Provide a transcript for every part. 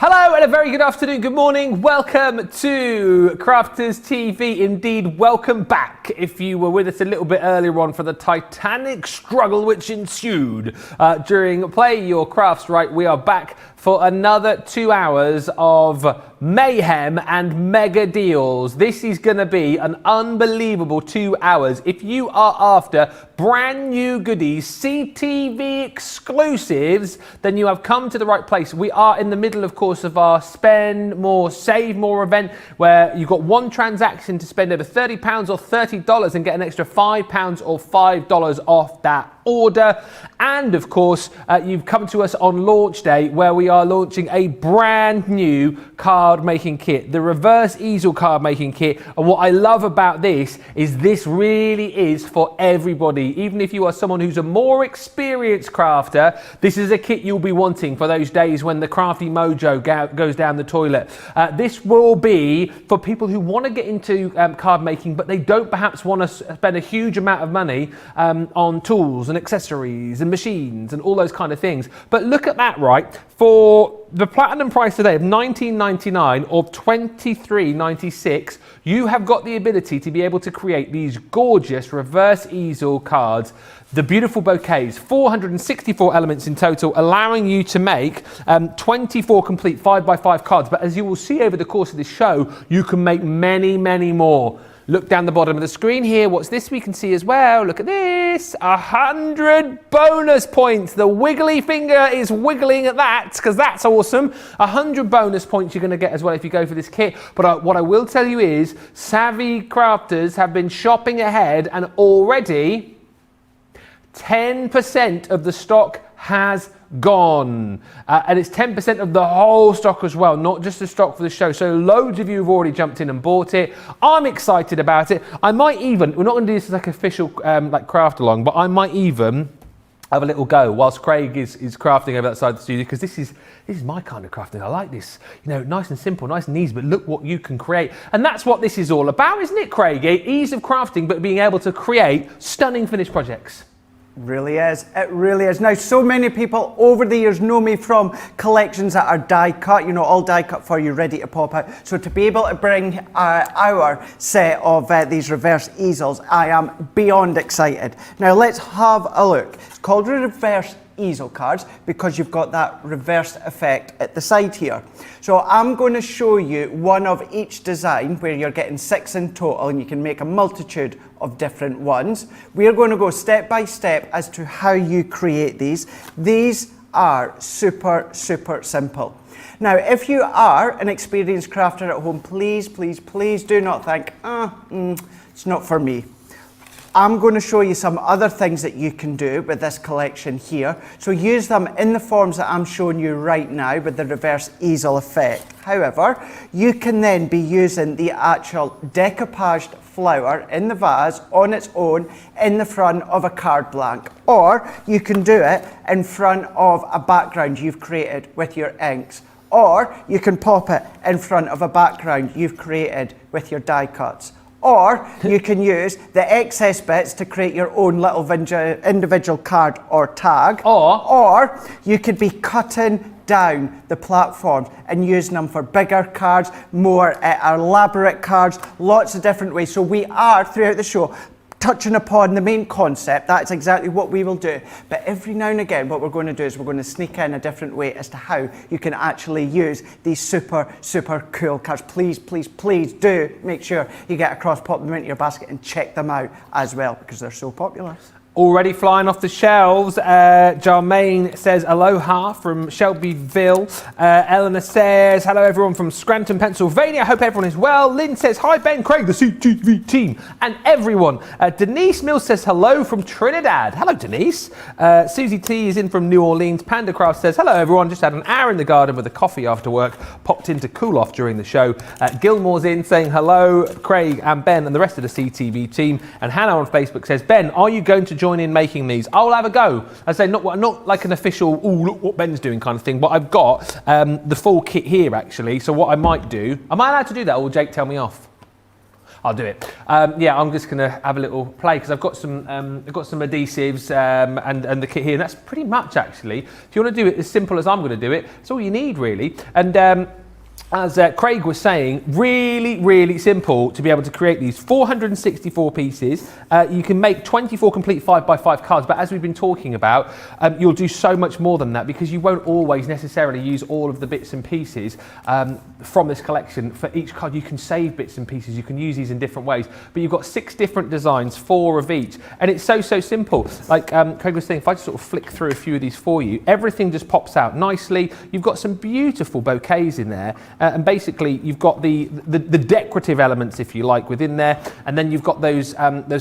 Hello and a very good afternoon, good morning. Welcome to Crafters TV. Indeed, welcome back. If you were with us a little bit earlier on for the titanic struggle which ensued during Play Your Crafts Right, we are back for another 2 hours of mayhem and mega deals. This is going to be an unbelievable 2 hours. If you are after brand new goodies, CTV exclusives, then you have come to the right place. We are in the middle, of course, of our Spend More, Save More event, where you've got one transaction to spend over £30 or $30 and get an extra £5 or $5 off that order. And of course, you've come to us on launch day, where we are launching a brand new card making kit, the reverse easel card making kit. And what I love about this is this really is for everybody. Even if you are someone who's a more experienced crafter, this is a kit you'll be wanting for those days when the crafty mojo goes down the toilet. This will be for people who want to get into card making, but they don't perhaps want to spend a huge amount of money on tools and accessories and machines and all those kind of things. But look at that, right? For the platinum price today of $19.99 or $23.96, you have got the ability to be able to create these gorgeous reverse easel cards. The beautiful bouquets, 464 elements in total, allowing you to make 24 complete 5x5 cards. But as you will see over the course of this show, you can make many, many more. Look down the bottom of the screen here. What's this we can see as well? Look at this, 100 bonus points. The wiggly finger is wiggling at that because that's awesome. 100 bonus points you're going to get as well if you go for this kit. But what I will tell you is savvy crafters have been shopping ahead, and already 10% of the stock has gone, and it's 10% of the whole stock as well, not just the stock for the show. So loads of you have already jumped in and bought it. I'm excited about it. I might even, we're not going to do this as like official like craft along, but I might even have a little go whilst Craig is crafting over that side of the studio, because this is my kind of crafting. I like this, you know, nice and simple, nice and easy, but look what you can create. And that's what this is all about, isn't it, Craig? Ease of crafting, but being able to create stunning finished projects. Really is. It really is. Now, so many people over the years know me from collections that are die cut, you know, all die cut for you, ready to pop out. So to be able to bring our set of these reverse easels, I am beyond excited. Now, let's have a look. It's called reverse easel cards because you've got that reversed effect at the side here. So I'm going to show you one of each design where you're getting 6 in total, and you can make a multitude of different ones. We're going to go step by step as to how you create these. These are super, super simple. Now, if you are an experienced crafter at home, please, please, please do not think, it's not for me. I'm going to show you some other things that you can do with this collection here. So use them in the forms that I'm showing you right now with the reverse easel effect. However, you can then be using the actual decoupaged flower in the vase on its own in the front of a card blank. Or you can do it in front of a background you've created with your inks. Or you can pop it in front of a background you've created with your die cuts. Or you can use the excess bits to create your own little individual card or tag. Or you could be cutting down the platforms and using them for bigger cards, more elaborate cards, lots of different ways. So we are, throughout the show, touching upon the main concept. That's exactly what we will do. But every now and again, what we're going to do is we're going to sneak in a different way as to how you can actually use these super, super cool cards. Please, please, please do make sure you get across, pop them into your basket and check them out as well, because they're so popular. Already flying off the shelves. Jarmaine says aloha from Shelbyville. Eleanor says hello everyone from Scranton, Pennsylvania. I hope everyone is well. Lynn says hi Ben, Craig, the CTV team, and everyone. Denise Mills says hello from Trinidad. Hello Denise. Susie T is in from New Orleans. Panda Craft says hello everyone. Just had an hour in the garden with a coffee after work. Popped in to cool off during the show. Gilmore's in saying hello Craig and Ben and the rest of the CTV team. And Hannah on Facebook says, Ben, are you going to join in making these? I'll have a go. I say not like an official, oh look what Ben's doing kind of thing, but I've got the full kit here actually. So what I might do, am I allowed to do that or will Jake tell me off? I'll do it. Yeah, I'm just going to have a little play because I've got some adhesives and the kit here. And that's pretty much actually. If you want to do it as simple as I'm going to do it, it's all you need really. And as Craig was saying, really simple to be able to create these 464 pieces. You can make 24 complete 5x5 cards, but as we've been talking about, you'll do so much more than that because you won't always necessarily use all of the bits and pieces from this collection. For each card, you can save bits and pieces. You can use these in different ways, but you've got 6 different designs, 4 of each, and it's so simple. Like Craig was saying, if I just sort of flick through a few of these for you, everything just pops out nicely. You've got some beautiful bouquets in there. And basically, you've got the decorative elements, if you like, within there, and then you've got those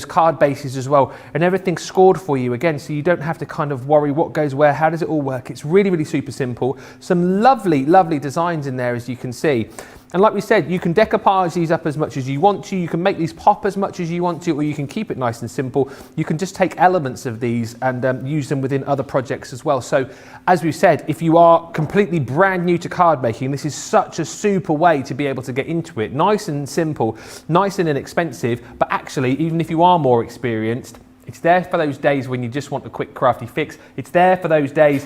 card bases as well, and everything's scored for you again, so you don't have to kind of worry what goes where, how does it all work. It's really super simple. Some lovely designs in there, as you can see. And like we said, you can decoupage these up as much as you want to. You can make these pop as much as you want to, or you can keep it nice and simple. You can just take elements of these and use them within other projects as well. So as we said, if you are completely brand new to card making, this is such a super way to be able to get into it. Nice and simple, nice and inexpensive, but actually, even if you are more experienced, it's there for those days when you just want a quick crafty fix. It's there for those days,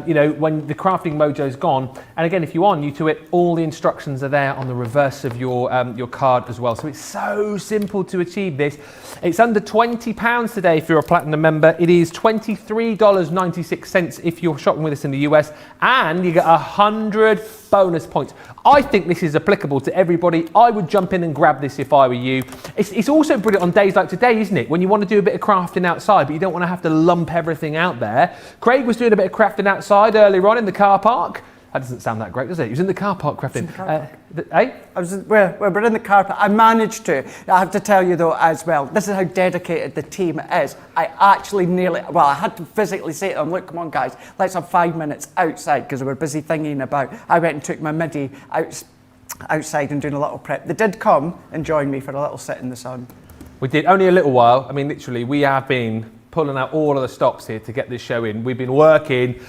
you know, when the crafting mojo's gone. And again, if you are new to it, all the instructions are there on the reverse of your card as well. So it's so simple to achieve this. It's under £20 today if you're a Platinum member. It is $23.96 if you're shopping with us in the US, and you get 100 bonus points. I think this is applicable to everybody. I would jump in and grab this if I were you. It's also brilliant on days like today, isn't it? When you want to do a bit of crafting outside, but you don't want to have to lump everything out there. Craig was doing a bit of crafting outside earlier on in the car park. That doesn't sound that great, does it? He was in the car park crafting. We're in the car park. I managed to. I have to tell you though as well, this is how dedicated the team is. I actually I had to physically say to them, look, come on guys, let's have 5 minutes outside because we were busy thinking about, I went and took my midi outside and doing a little prep. They did come and join me for a little sit in the sun. We did, only a little while. I mean, literally, we have been pulling out all of the stops here to get this show in. We've been working.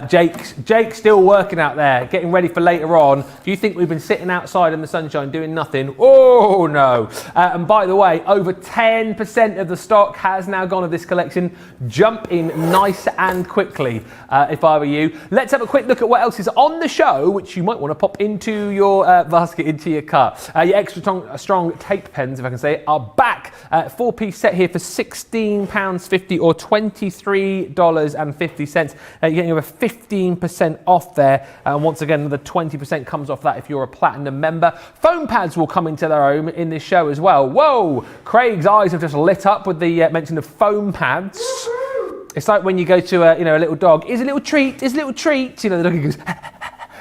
Jake's still working out there, getting ready for later on. Do you think we've been sitting outside in the sunshine doing nothing? Oh, no. And by the way, over 10% of the stock has now gone of this collection. Jump in nice and quickly if I were you. Let's have a quick look at what else is on the show, which you might want to pop into your basket, into your car. Your extra strong tape pens, if I can say, are back. 4-piece set here for £16.50 or $23.50. You're getting over 15% off there. And once again, another 20% comes off that if you're a Platinum member. Foam pads will come into their own in this show as well. Whoa! Craig's eyes have just lit up with the mention of foam pads. It's like when you go to a little dog. Here's a little treat. Here's a little treat. You know, the dog goes.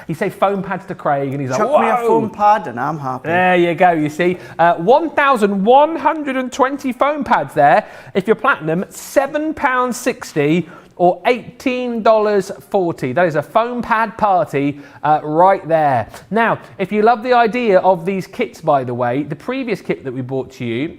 You say foam pads to Craig and he's like, chuck me a foam pad and I'm happy. There you go, you see. 1,120 foam pads there. If you're Platinum, £7.60 or $18.40. That is a foam pad party right there. Now, if you love the idea of these kits, by the way, the previous kit that we brought to you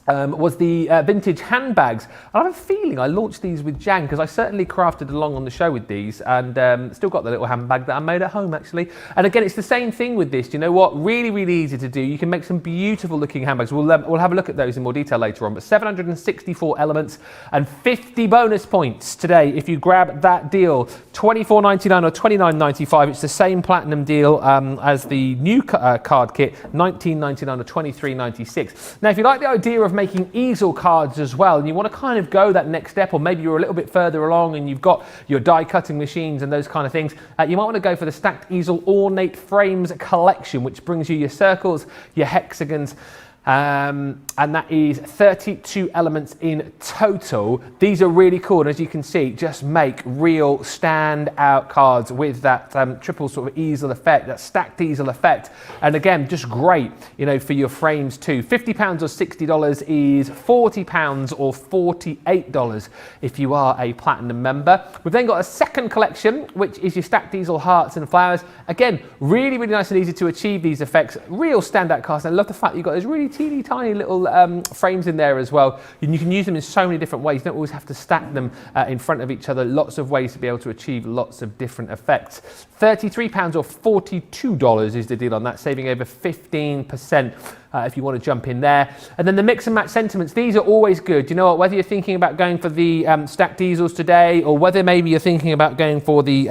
was the vintage handbags. I have a feeling I launched these with Jan because I certainly crafted along on the show with these, and still got the little handbag that I made at home actually. And again, it's the same thing with this. You know what? Really easy to do. You can make some beautiful looking handbags. We'll have a look at those in more detail later on. But 764 elements and 50 bonus points today if you grab that deal. $24.99 or $29.95. It's the same Platinum deal as the new card kit. $19.99 or $23.96. Now, if you like the idea of making easel cards as well, and you want to kind of go that next step, or maybe you're a little bit further along and you've got your die cutting machines and those kind of things, you might want to go for the Stacked Easel Ornate Frames collection, which brings you your circles, your hexagons, and that is 32 elements in total. These are really cool, and as you can see, just make real stand-out cards with that triple sort of easel effect, that stacked easel effect, and again, just great, you know, for your frames too. £50 or $60 is £40 or $48 if you are a Platinum member. We've then got a second collection, which is your stacked easel hearts and flowers. Again, really nice and easy to achieve these effects. Real standout cards. And I love the fact you've got those really teeny tiny little frames in there as well. And you can use them in so many different ways. You don't always have to stack them in front of each other. Lots of ways to be able to achieve lots of different effects. £33 or $42 is the deal on that, saving over 15%. If you want to jump in there. And then the mix and match sentiments, these are always good. You know what, whether you're thinking about going for the stacked easels today, or whether maybe you're thinking about going for the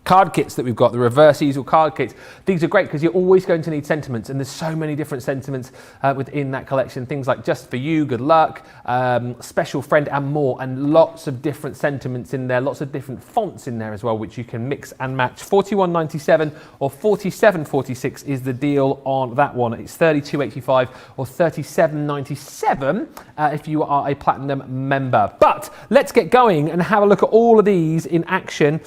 card kits that we've got, the reverse easel card kits. These are great because you're always going to need sentiments, and there's so many different sentiments within that collection. Things like just for you, good luck, special friend, and more, and lots of different sentiments in there, lots of different fonts in there as well, which you can mix and match. $41.97 or $47.46 is the deal on that one. It's $32.85 or $37.97 if you are a platinum member. But let's get going and have a look at all of these in action.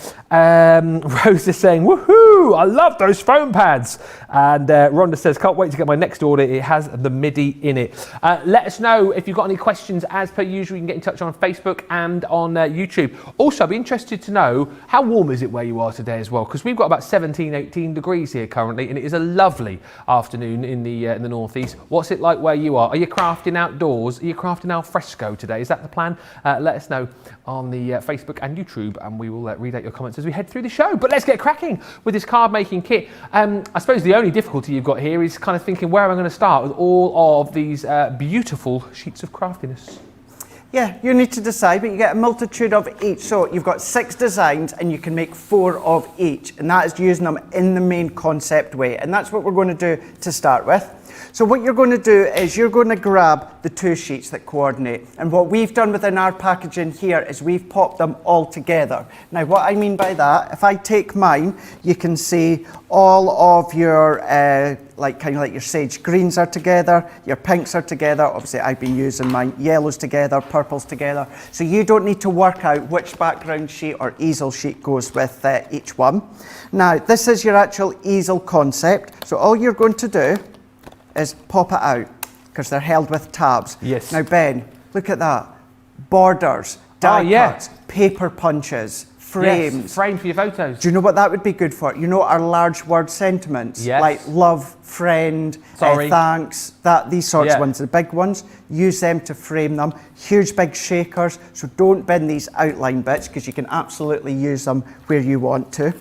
Rose is saying, woohoo, I love those foam pads. And Rhonda says, can't wait to get my next order. It has the MIDI in it. Let us know if you've got any questions. As per usual, you can get in touch on Facebook and on YouTube. Also, I'd be interested to know, how warm is it where you are today as well? Because we've got about 17, 18 degrees here currently, and it is a lovely afternoon in the northeast. What's it like where you are? Are you crafting outdoors? Are you crafting al fresco today? Is that the plan? Let us know on the Facebook and YouTube, and we will read out your comments as we head through the show. But let's get cracking with this card making kit. I suppose the only difficulty you've got here is kind of thinking where am I going to start with all of these beautiful sheets of craftiness. Yeah, you need to decide, but you get a multitude of each. So you've got 6 designs and you can make 4 of each, and that is using them in the main concept way. And that's what we're going to do to start with. So what you're going to do is you're going to grab the 2 sheets that coordinate. And what we've done within our packaging here is we've popped them all together. Now what I mean by that, if I take mine, you can see all of your like your sage greens are together, your pinks are together. Obviously I've been using my yellows together, purples together. So you don't need to work out which background sheet or easel sheet goes with each one. Now this is your actual easel concept. So all you're going to do is pop it out, because they're held with tabs. Yes. Now Ben, look at that. Borders, die cuts, paper punches, frames. Yes, frame for your photos. Do you know what that would be good for? You know our large word sentiments, yes, like love, friend, thanks, these sorts of ones, the big ones. Use them to frame them. Huge big shakers, so don't bin these outline bits, because you can absolutely use them where you want to.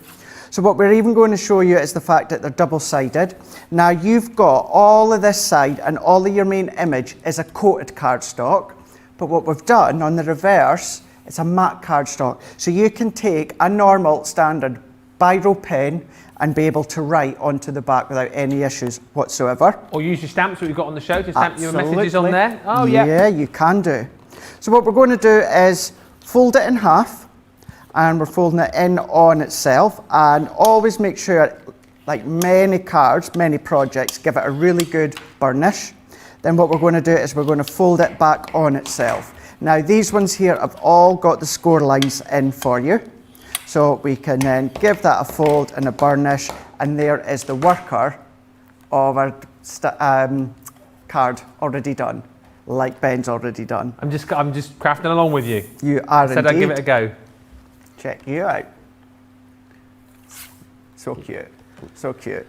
So what we're even going to show you is the fact that they're double-sided. Now you've got all of this side, and all of your main image is a coated cardstock. But what we've done on the reverse, it's a matte cardstock. So you can take a normal standard biro pen and be able to write onto the back without any issues whatsoever. Or use your stamps that we've got on the show to stamp your messages on there. Oh yeah. Yeah, you can do. So what we're going to do is fold it in half. And we're folding it in on itself, and always make sure, like many cards, many projects, give it a really good burnish. Then what we're going to do is we're going to fold it back on itself. Now these ones here have all got the score lines in for you. So we can then give that a fold and a burnish, and there is the worker of our card already done, like Ben's already done. I'm just crafting along with you. You are indeed. Said I'd give it a go. Check you out. So cute. So cute.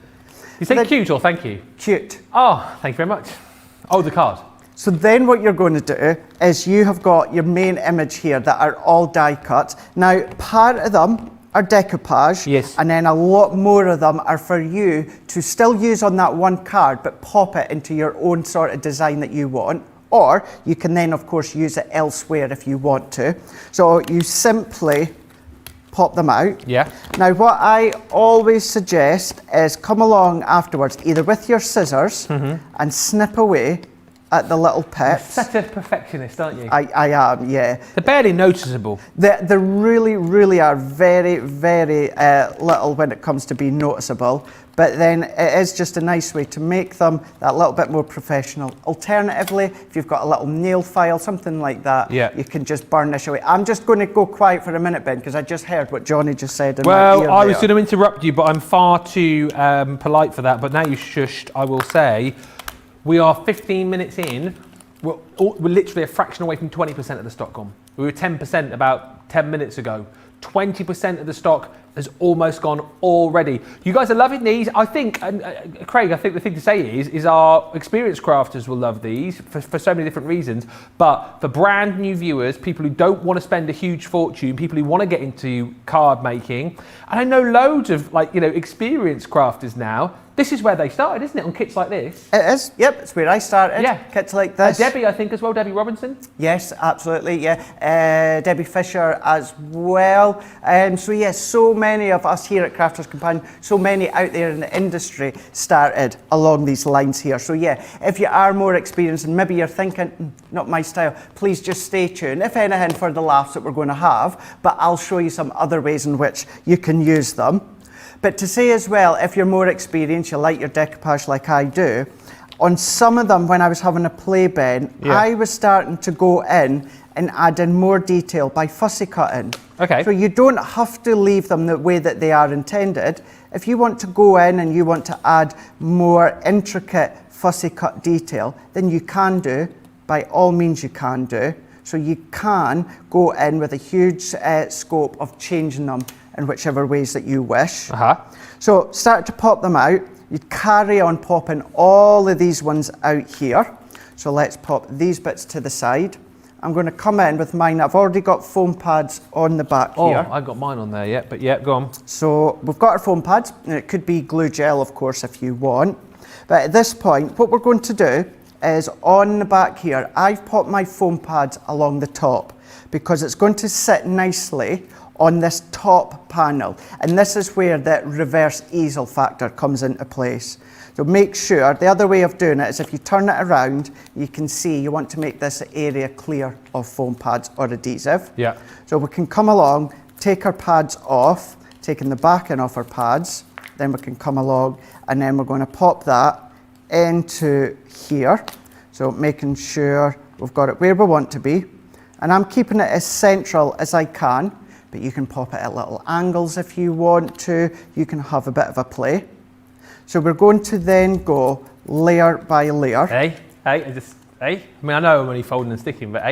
You say cute or thank you? Cute. Oh, thank you very much. Oh, the card. So then what you're going to do is you have got your main image here that are all die cut. Now, part of them are decoupage. Yes. And then a lot more of them are for you to still use on that one card, but pop it into your own sort of design that you want. Or you can then, of course, use it elsewhere if you want to. So you simply pop them out. Yeah. Now what I always suggest is come along afterwards, either with your scissors and snip away at the little pips. You're such a perfectionist, aren't you? I am, yeah. They're barely noticeable. They really, really are very, very little when it comes to being noticeable. But then it is just a nice way to make them that little bit more professional. Alternatively, if you've got a little nail file, something like that, you can just burnish away. I'm just going to go quiet for a minute, Ben, because I just heard what Johnny just said in my ear. Well, I was going to interrupt you, but I'm far too polite for that. But now you shushed, I will say, we are 15 minutes in. We're literally a fraction away from 20% of the stock gone. We were 10% about 10 minutes ago. 20% of the stock has almost gone already. You guys are loving these. I think, Craig, I think the thing to say is our experienced crafters will love these for so many different reasons. But for brand new viewers, people who don't want to spend a huge fortune, people who want to get into card making, and I know loads of experienced crafters now. This is where they started, isn't it, on kits like this? It is, yep, it's where I started. Yeah. Kits like this. Debbie, I think, as well, Debbie Robinson? Yes, absolutely, yeah. Debbie Fisher as well. So yes, so many of us here at Crafters Companion, so many out there in the industry started along these lines here. So yeah, if you are more experienced and maybe you're thinking, not my style, please just stay tuned, if anything, for the laughs that we're going to have, but I'll show you some other ways in which you can use them. But to say as well, if you're more experienced, you like your decoupage like I do, on some of them, when I was having a play, Ben, I was starting to go in and add in more detail by fussy cutting. Okay. So you don't have to leave them the way that they are intended. If you want to go in and you want to add more intricate fussy cut detail, then you can do, by all means you can do. So you can go in with a huge scope of changing them in whichever ways that you wish. So start to pop them out. You carry on popping all of these ones out here. So let's pop these bits to the side. I'm going to come in with mine. I've already got foam pads on the back here. Oh, I've got mine on there yet, but yeah, go on. So we've got our foam pads, and it could be glue gel, of course, if you want. But at this point, what we're going to do is on the back here, I've popped my foam pads along the top because it's going to sit nicely on this top panel, and this is where the reverse easel factor comes into place. So make sure, the other way of doing it is if you turn it around, you can see you want to make this area clear of foam pads or adhesive. Yeah. So we can come along, take our pads off, taking the backing off our pads, then we can come along and then we're going to pop that into here. So making sure we've got it where we want to be, and I'm keeping it as central as I can. But you can pop it at little angles if you want to. You can have a bit of a play. So we're going to then go layer by layer. I mean, I know I'm only folding and sticking, but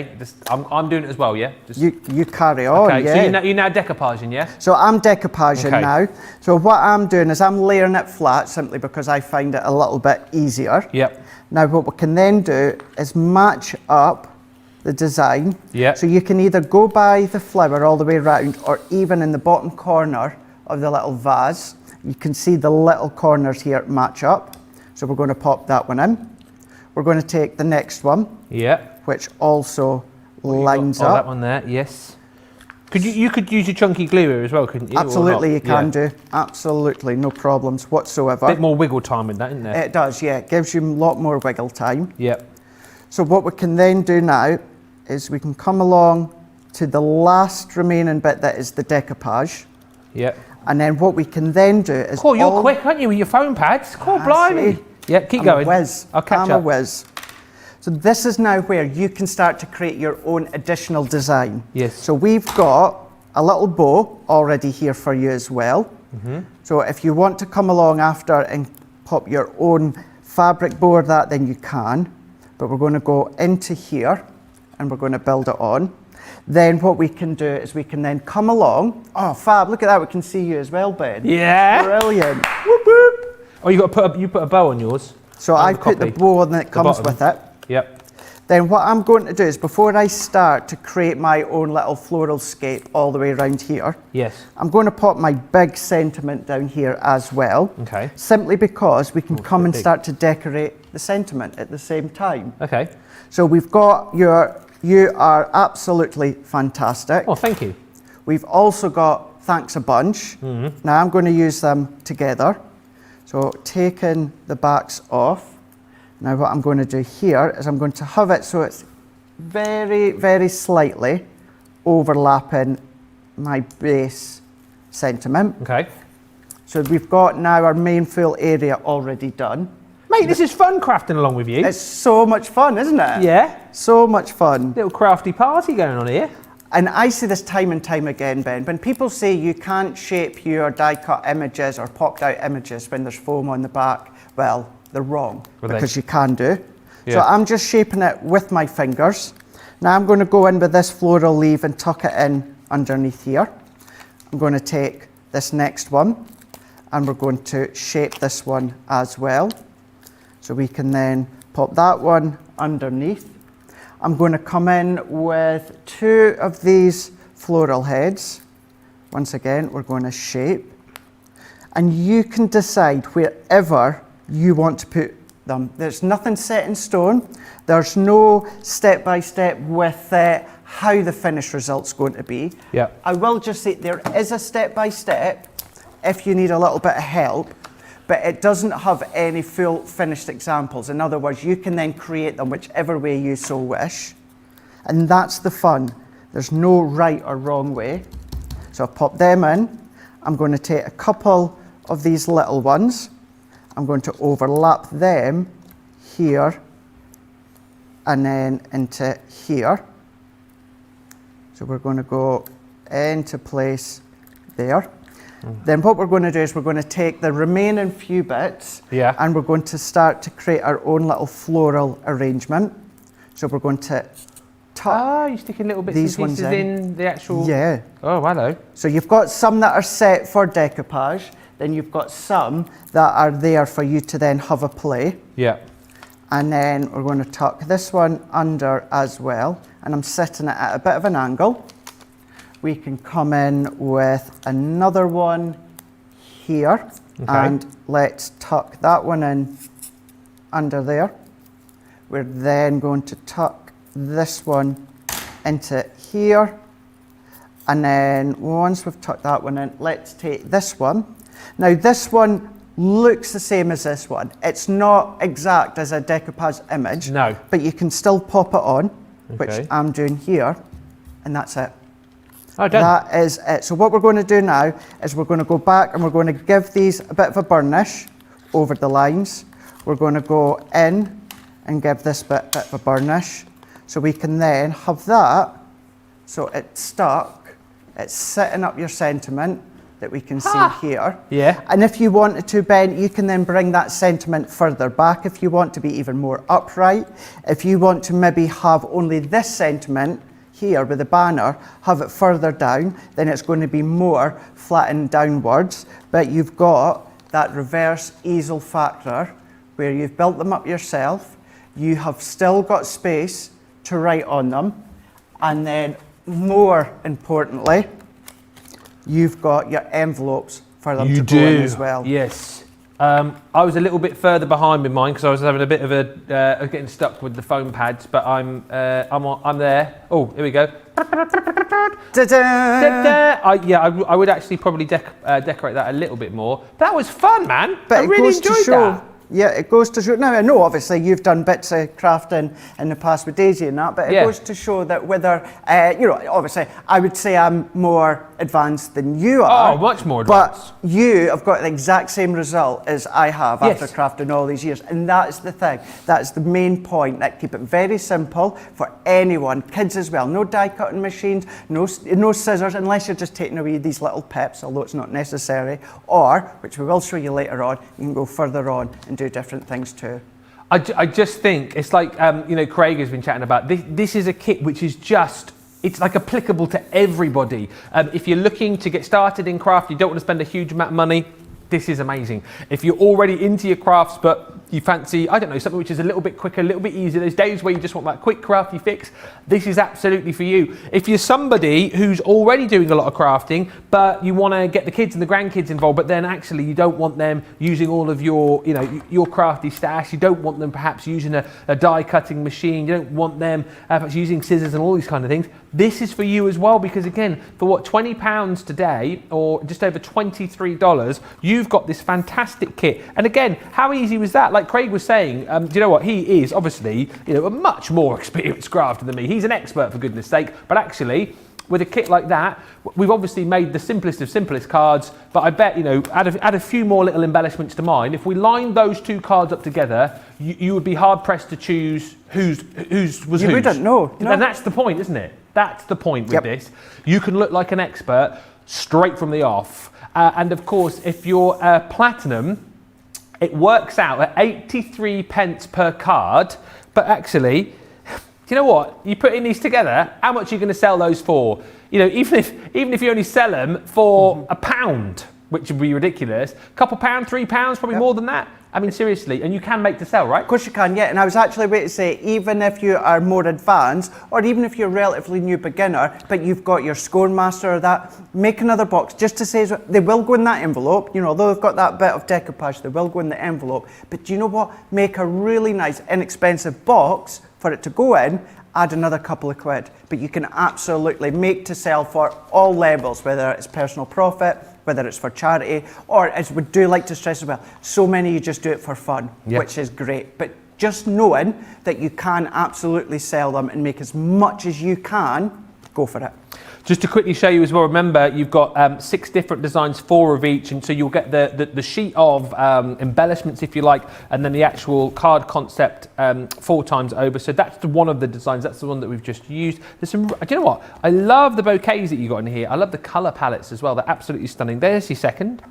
I'm doing it as well, yeah? You carry on, okay, yeah. So you're now decoupaging, yeah? So I'm decoupaging now. So what I'm doing is I'm layering it flat simply because I find it a little bit easier. Yep. Now what we can then do is match up the design. Yeah. So you can either go by the flower all the way around, or even in the bottom corner of the little vase, you can see the little corners here match up. So we're going to pop that one in. We're going to take the next one. Yeah. Which also lines up. Oh, that one there, yes. You could use your chunky glue here as well, couldn't you? Absolutely, you can do. Absolutely, no problems whatsoever. A bit more wiggle time in that, isn't there? It does, yeah. It gives you a lot more wiggle time. Yep. So what we can then do now is we can come along to the last remaining bit that is the decoupage. Yep. And then what we can then do is... Cool, you're quick, aren't you, with your foam pads? Cool, blimey. Yeah, keep going. I'm a whiz. I'll catch up. I'm a whiz. So this is now where you can start to create your own additional design. Yes. So we've got a little bow already here for you as well. Mm-hmm. So if you want to come along after and pop your own fabric bow or that, then you can. But we're going to go into here and we're going to build it on. Then what we can do is we can then come along. Oh, fab, look at that, we can see you as well, Ben. Yeah. Brilliant. Whoop, whoop. Oh, you put a bow on yours? So I put the bow on that comes with it. Yep. Then what I'm going to do is before I start to create my own little floral scape all the way around here, yes, I'm going to pop my big sentiment down here as well. Okay. Simply because we can come and start to decorate the sentiment at the same time. Okay. So we've got you are absolutely fantastic. Oh, thank you. We've also got thanks a bunch. Mm-hmm. Now I'm going to use them together. So taking the backs off. Now what I'm going to do here is I'm going to have it so it's very, very slightly overlapping my base sentiment. Okay. So we've got now our main full area already done. Mate, this is fun crafting along with you. It's so much fun, isn't it? Yeah. So much fun. Little crafty party going on here. And I see this time and time again, Ben. When people say you can't shape your die-cut images or popped out images when there's foam on the back, well, they're wrong, because you can do. Yeah. So I'm just shaping it with my fingers. Now I'm going to go in with this floral leaf and tuck it in underneath here. I'm going to take this next one, and we're going to shape this one as well. So we can then pop that one underneath. I'm going to come in with 2 of these floral heads. Once again, we're going to shape. And you can decide wherever you want to put them. There's nothing set in stone. There's no step-by-step with how the finished result's going to be. Yeah. I will just say there is a step-by-step if you need a little bit of help, but it doesn't have any full finished examples. In other words, you can then create them whichever way you so wish. And that's the fun. There's no right or wrong way. So I'll pop them in. I'm going to take a couple of these little ones. I'm going to overlap them here and then into here. So we're going to go into place there. Then what we're going to do is we're going to take the remaining few bits and we're going to start to create our own little floral arrangement. So we're going to tuck you're sticking little bits these and pieces ones in the actual... Yeah. Oh, hello. So you've got some that are set for decoupage, then you've got some that are there for you to then have a play. Yeah. And then we're going to tuck this one under as well. And I'm setting it at a bit of an angle. We can come in with another one here, and let's tuck that one in under there. We're then going to tuck this one into here, and then once we've tucked that one in, let's take this one. Now this one looks the same as this one. It's not exact as a decoupage image, but you can still pop it on, which I'm doing here, and that's it. Oh, done. That is it. So what we're going to do now is we're going to go back and we're going to give these a bit of a burnish over the lines. We're going to go in and give this bit of a burnish. So we can then have that, so it's stuck, it's setting up your sentiment that we can see here. Yeah. And if you wanted to, Ben, you can then bring that sentiment further back if you want to be even more upright. If you want to maybe have only this sentiment here with the banner, have it further down, then it's going to be more flattened downwards. But you've got that reverse easel factor where you've built them up yourself, you have still got space to write on them, and then more importantly, you've got your envelopes for them to go in as well. Yes. I was a little bit further behind with mine because I was having a bit of a getting stuck with the foam pads, but I'm there. Oh, here we go. I would actually probably decorate that a little bit more. That was fun, man. But I really enjoyed that. Yeah, it goes to show. Now, I know obviously you've done bits of crafting in the past with Daisy and that, but it goes to show that whether, obviously I would say I'm more advanced than you are. Oh, much more advanced. But you have got the exact same result as I have after crafting all these years. And that's the thing. That's the main point. That keep it very simple for anyone, kids as well. No die cutting machines, no scissors, unless you're just taking away these little pips, although it's not necessary. Or, which we will show you later on, you can go further on and do different things too. I just think it's like Craig has been chatting about this is a kit which is just, it's like applicable to everybody. If you're looking to get started in craft, you don't want to spend a huge amount of money, this is amazing. If you're already into your crafts but you fancy, I don't know, something which is a little bit quicker, a little bit easier, there's days where you just want that quick crafty fix, this is absolutely for you. If you're somebody who's already doing a lot of crafting but you want to get the kids and the grandkids involved, but then actually you don't want them using all of your crafty stash, you don't want them perhaps using a die cutting machine, you don't want them perhaps using scissors and all these kind of things, this is for you as well, because again, for what, £20 today or just over $23, you've got this fantastic kit. And again, how easy was that? Like Craig was saying, do you know what? He is obviously, a much more experienced crafter than me. He's an expert, for goodness sake. But actually, with a kit like that, we've obviously made the simplest of simplest cards. But I bet, add a few more little embellishments to mine. If we lined those two cards up together, you would be hard pressed to choose whose was whose. You wouldn't know. And that's the point, isn't it? That's the point with this. You can look like an expert straight from the off. And of course, if you're platinum, it works out at 83 pence per card, but actually, Do you know what? You put in these together, how much are you going to sell those for? You know, even if you only sell them for £1, which would be ridiculous, couple pound, £3, probably more than that. I mean, seriously, and you can make to sell, right? Of course you can, yeah. And I was actually about to say, even if you are more advanced, or even if you're a relatively new beginner, but you've got your score master or that, make another box just to say, they will go in that envelope. You know, although they've got that bit of decoupage, they will go in the envelope. But do you know what? Make a really nice, inexpensive box for it to go in, add another couple of quid. But you can absolutely make to sell for all levels, whether it's personal profit, whether it's for charity, or as we do like to stress as well, so many you just do it for fun, which is great. But just knowing that you can absolutely sell them and make as much as you can, go for it. Just to quickly show you as well, remember you've got 6 different designs, 4 of each, and so you'll get the sheet of embellishments, if you like, and then the actual card concept 4 times over. So that's one of the designs, that's the one that we've just used. There's some, do you know what? I love the bouquets that you got in here. I love the colour palettes as well, they're absolutely stunning. There's your second.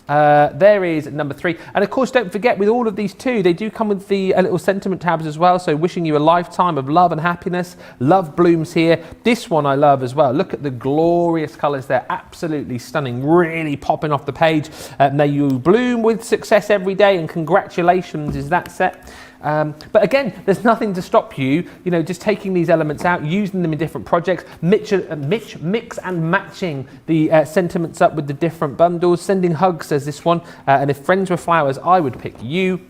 There is number 3, and of course don't forget with all of these too, they do come with the little sentiment tabs as well, so wishing you a lifetime of love and happiness. Love blooms here. This one I love as well. Look at the glorious colours there, absolutely stunning, really popping off the page. May you bloom with success every day, and congratulations is that set. But again, there's nothing to stop you, you know, just taking these elements out, using them in different projects, mix and matching the sentiments up with the different bundles, sending hugs, says this one, and if friends were flowers, I would pick you.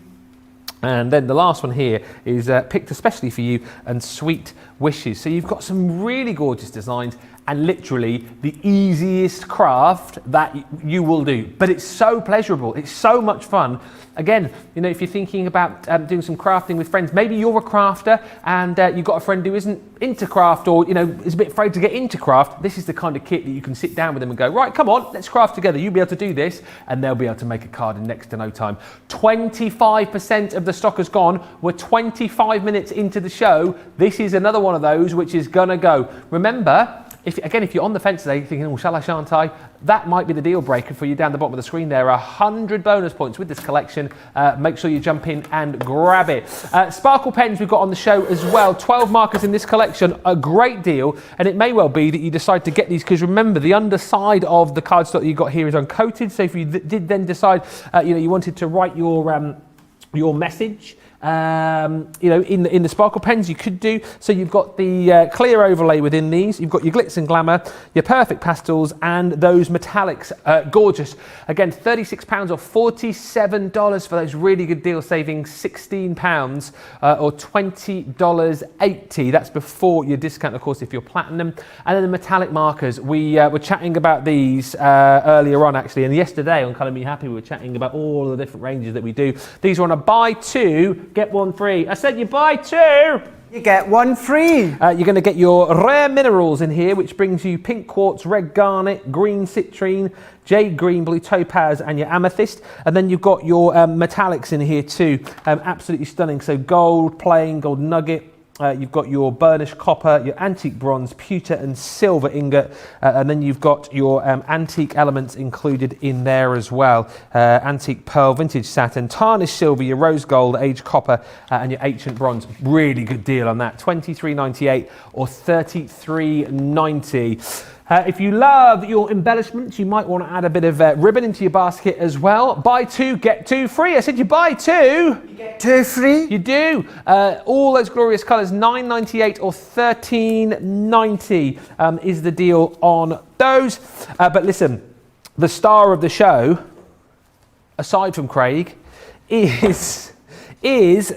And then the last one here is picked especially for you, and sweet wishes. So you've got some really gorgeous designs, and literally the easiest craft that you will do. But it's so pleasurable, it's so much fun. Again, you know, if you're thinking about doing some crafting with friends, maybe you're a crafter and you've got a friend who isn't into craft, or, you know, is a bit afraid to get into craft, this is the kind of kit that you can sit down with them and go, right, come on, let's craft together. You'll be able to do this, and they'll be able to make a card in next to no time. 25% of the stock has gone. We're 25 minutes into the show. This is another one of those which is gonna go. Remember, if you're on the fence today, thinking, oh, shall I, shan't I? That might be the deal breaker for you down the bottom of the screen there. 100 bonus points with this collection. Make sure you jump in and grab it. Sparkle pens we've got on the show as well. 12 markers in this collection, a great deal. And it may well be that you decide to get these, because remember, the underside of the cardstock that you got here is uncoated. So if you did then decide, you wanted to write your message, you know, in the sparkle pens, you could do. So you've got the clear overlay within these, you've got your glitz and glamour, your perfect pastels, and those metallics. Gorgeous. Again, £36 or $47 for those really good deals, saving £16 or $20.80. That's before your discount, of course, if you're platinum. And then the metallic markers, we were chatting about these earlier on, actually, and yesterday on Colour Me Happy we were chatting about all the different ranges that we do. These are on a buy 2 get 1 free. I said you buy 2, you get 1 free. You're going to get your rare minerals in here, which brings you pink quartz, red garnet, green citrine, jade green, blue topaz, and your amethyst. And then you've got your metallics in here too. Absolutely stunning. So gold, plain, gold nugget. You've got your burnished copper, your antique bronze, pewter and silver ingot, and then you've got your antique elements included in there as well. Antique pearl, vintage satin, tarnished silver, your rose gold, aged copper, and your ancient bronze. Really good deal on that. $23.98 or $33.90. If you love your embellishments, you might want to add a bit of ribbon into your basket as well. Buy 2, get 2 free. I said you buy 2, you get 2 free. You do. All those glorious colours, $9.98 or $13.90 is the deal on those. But listen, the star of the show, aside from Craig, is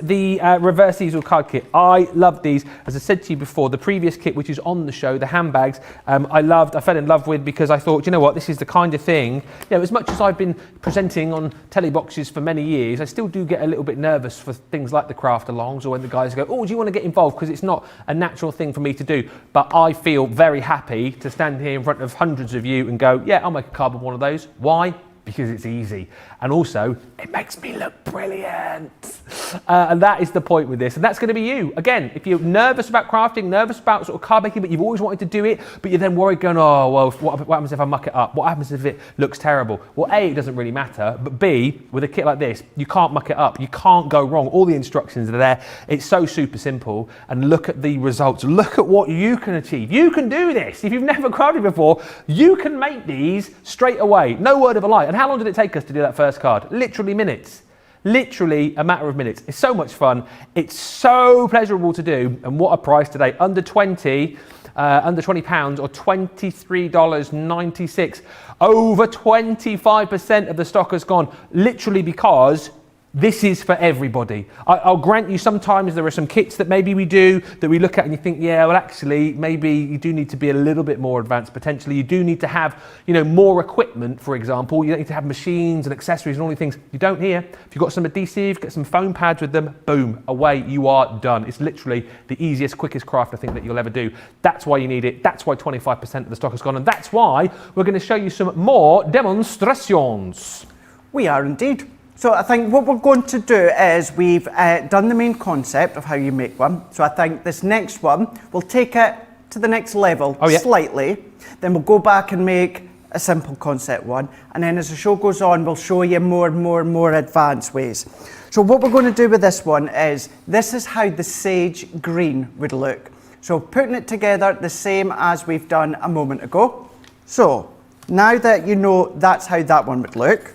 the reverse easel card kit. I love these. As I said to you before, the previous kit, which is on the show, the handbags, I fell in love with, because I thought, you know what, this is the kind of thing, you know, as much as I've been presenting on telly boxes for many years, I still do get a little bit nervous for things like the craft alongs, or when the guys go, oh, do you want to get involved? Because it's not a natural thing for me to do. But I feel very happy to stand here in front of hundreds of you and go, yeah, I'll make a card with one of those. Why? because it's easy. And also, it makes me look brilliant. And that is the point with this. And that's going to be you. Again, if you're nervous about crafting, nervous about sort of card making, but you've always wanted to do it, but you're then worried going, oh, well, what happens if I muck it up? What happens if it looks terrible? Well, A, it doesn't really matter. But B, with a kit like this, you can't muck it up. You can't go wrong. All the instructions are there. It's so super simple. And look at the results. Look at what you can achieve. You can do this. If you've never crafted before, you can make these straight away. No word of a lie. And how long did it take us to do that first card? Literally minutes. Literally a matter of minutes. It's so much fun. It's so pleasurable to do. And what a price today. Under £20 or $23.96. Over 25% of the stock has gone, literally because this is for everybody. I'll grant you sometimes there are some kits that maybe we do that we look at and you think, yeah, well actually maybe you do need to be a little bit more advanced potentially. You do need to have, more equipment, for example. You don't need to have machines and accessories and all these things. You don't here. If you've got some adhesive, get some foam pads with them, boom, away you are done. It's literally the easiest, quickest craft I think that you'll ever do. That's why you need it. That's why 25% of the stock has gone. And that's why we're going to show you some more demonstrations. We are indeed. So I think what we're going to do is we've done the main concept of how you make one. So I think this next one, we'll take it to the next level slightly. Then we'll go back and make a simple concept one. And then as the show goes on, we'll show you more advanced ways. So what we're going to do with this one is, this is how the sage green would look. So putting it together the same as we've done a moment ago. So now that you know that's how that one would look,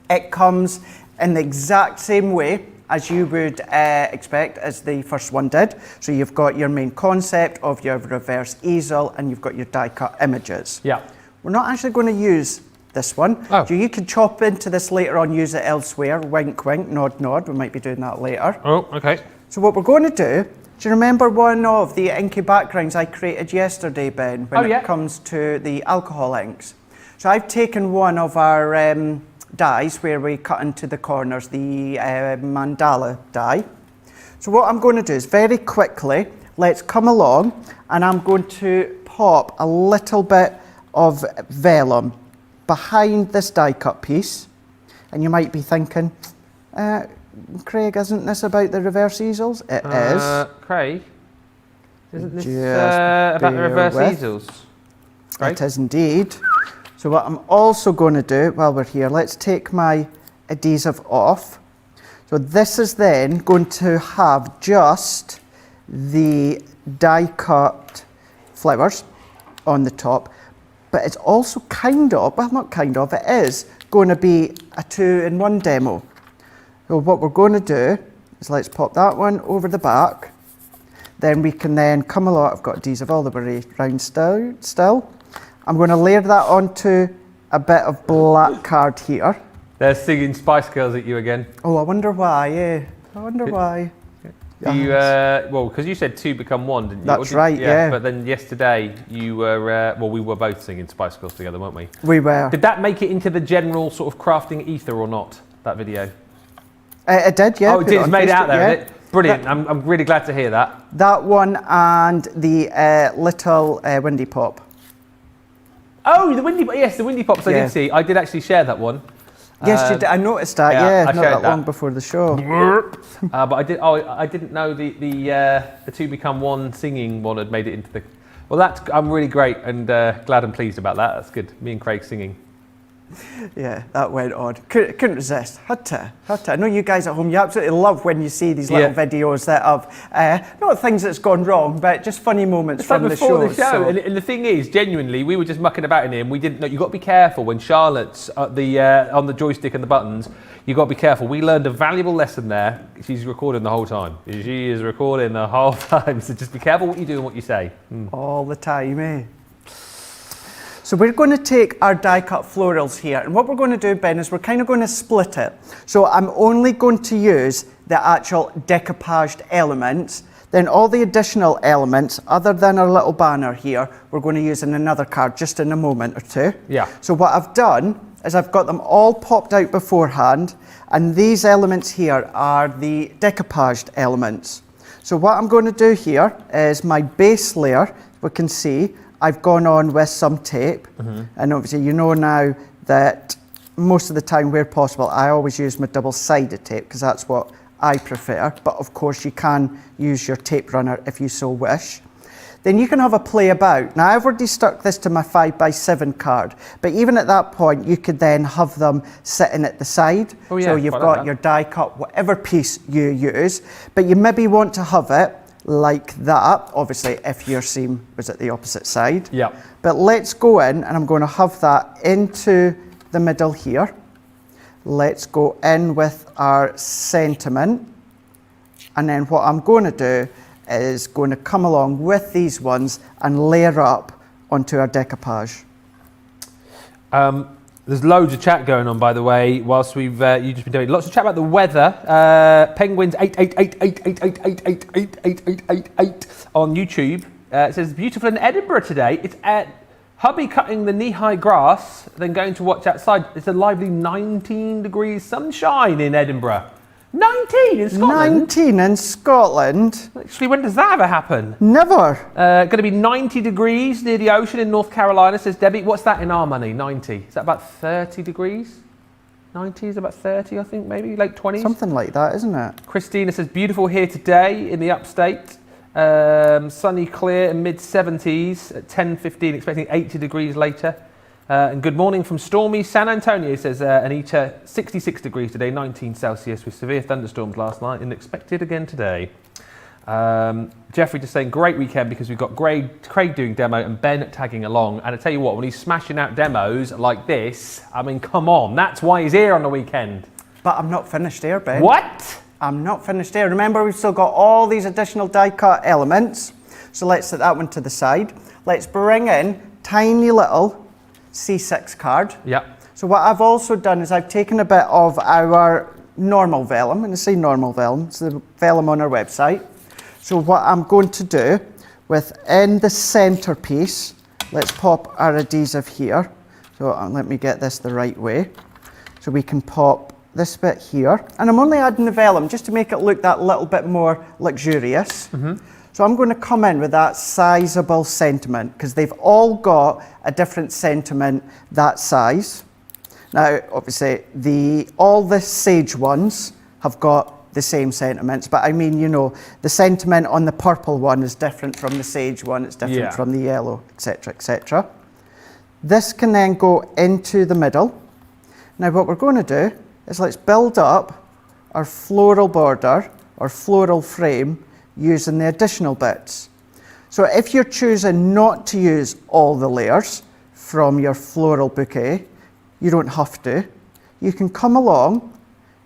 it comes in the exact same way as you would expect as the first one did. So you've got your main concept of your reverse easel and you've got your die cut images. Yeah. We're not actually going to use this one. Oh. So you can chop into this later on, use it elsewhere. Wink, wink, nod, nod. We might be doing that later. Oh, okay. So what we're going to do you remember one of the inky backgrounds I created yesterday, Ben, when it comes to the alcohol inks? So I've taken one of our dies where we cut into the corners, the mandala die. So what I'm going to do is very quickly, let's come along and I'm going to pop a little bit of vellum behind this die cut piece. And you might be thinking, Craig, isn't this about the reverse easels? It is. Craig, isn't this about the reverse easels? Craig? It is indeed. So what I'm also going to do while we're here, let's take my adhesive off. So this is then going to have just the die cut flowers on the top, but it's also it is going to be a 2-in-1 demo. So what we're going to do is let's pop that one over the back. Then we can then come along, I've got adhesive all the way around still. I'm going to layer that onto a bit of black card here. They're singing Spice Girls at you again. Oh, I wonder why, I wonder why. You, well, because you said 2 become 1, didn't you? That's right, yeah. But then yesterday you were, we were both singing Spice Girls together, weren't we? We were. Did that make it into the general sort of crafting ether or not, that video? It did, yeah. Oh, it did, it's made out there, is it? Brilliant, I'm really glad to hear that. That one and the little windy pop. Oh, the windy pops I did see. I did actually share that one. Yes, you did. I noticed that. I not that long before the show. But I did. Oh, I didn't know the 2 become 1 singing one had made it into the. Well, I'm really great and glad and pleased about that. That's good. Me and Craig singing. Yeah, that went on. Couldn't resist. Had to. I know you guys at home, you absolutely love when you see these little videos that have, not things that's gone wrong, but just funny moments from the show. So. And the thing is, genuinely, we were just mucking about in here and we didn't know. You've got to be careful when Charlotte's on the joystick and the buttons. You've got to be careful. We learned a valuable lesson there. She's recording the whole time. She is recording the whole time. So just be careful what you do and what you say. All the time, eh? So we're going to take our die cut florals here, and what we're going to do, Ben, is we're kind of going to split it. So I'm only going to use the actual decoupaged elements. Then all the additional elements, other than our little banner here, we're going to use in another card just in a moment or two. Yeah. So what I've done is I've got them all popped out beforehand, and these elements here are the decoupaged elements. So what I'm going to do here is my base layer, we can see, I've gone on with some tape, and obviously you know now that most of the time where possible, I always use my double-sided tape because that's what I prefer. But of course you can use your tape runner if you so wish. Then you can have a play about. Now I've already stuck this to my 5x7 card, but even at that point you could then have them sitting at the side. Oh, yeah, so you've got your die cut, whatever piece you use, but you maybe want to have it like that, obviously if your seam was at the opposite side. Yeah. But let's go in and I'm going to have that into the middle here. Let's go in with our sentiment, and then what I'm going to do is going to come along with these ones and layer up onto our decoupage. There's loads of chat going on, by the way, whilst you've just been doing lots of chat about the weather. Penguins 8888888888888 on YouTube. It says beautiful in Edinburgh today. It's at hubby cutting the knee-high grass, then going to watch outside. It's a lively 19 degrees sunshine in Edinburgh. 19 in Scotland? 19 in Scotland? Actually, when does that ever happen? Never. Going to be 90 degrees near the ocean in North Carolina, says Debbie. What's that in our money, 90? Is that about 30 degrees? 90 is about 30, I think, maybe, late 20s? Something like that, isn't it? Christina says, beautiful here today in the upstate. Sunny, clear, and mid-70s at 10:15, expecting 80 degrees later. And good morning from stormy San Antonio, says Anita. 66 degrees today, 19 Celsius with severe thunderstorms last night and expected again today. Jeffrey just saying, great weekend because we've got Craig doing demo and Ben tagging along. And I tell you what, when he's smashing out demos like this, I mean, come on, that's why he's here on the weekend. But I'm not finished here, Ben. What? I'm not finished here. Remember, we've still got all these additional die cut elements. So let's set that one to the side. Let's bring in tiny little C6 card. Yeah. So what I've also done is I've taken a bit of our normal vellum, and I say normal vellum, it's the vellum on our website. So what I'm going to do within the centerpiece, let's pop our adhesive here. So let me get this the right way. So we can pop this bit here, and I'm only adding the vellum just to make it look that little bit more luxurious. Mm-hmm. So I'm going to come in with that sizable sentiment because they've all got a different sentiment that size. Now, obviously, all the sage ones have got the same sentiments, but I mean, you know, the sentiment on the purple one is different from the sage one, it's different from the yellow, etc., etc. This can then go into the middle. Now, what we're going to do is let's build up our floral border or floral frame using the additional bits. So if you're choosing not to use all the layers from your floral bouquet, you don't have to. You can come along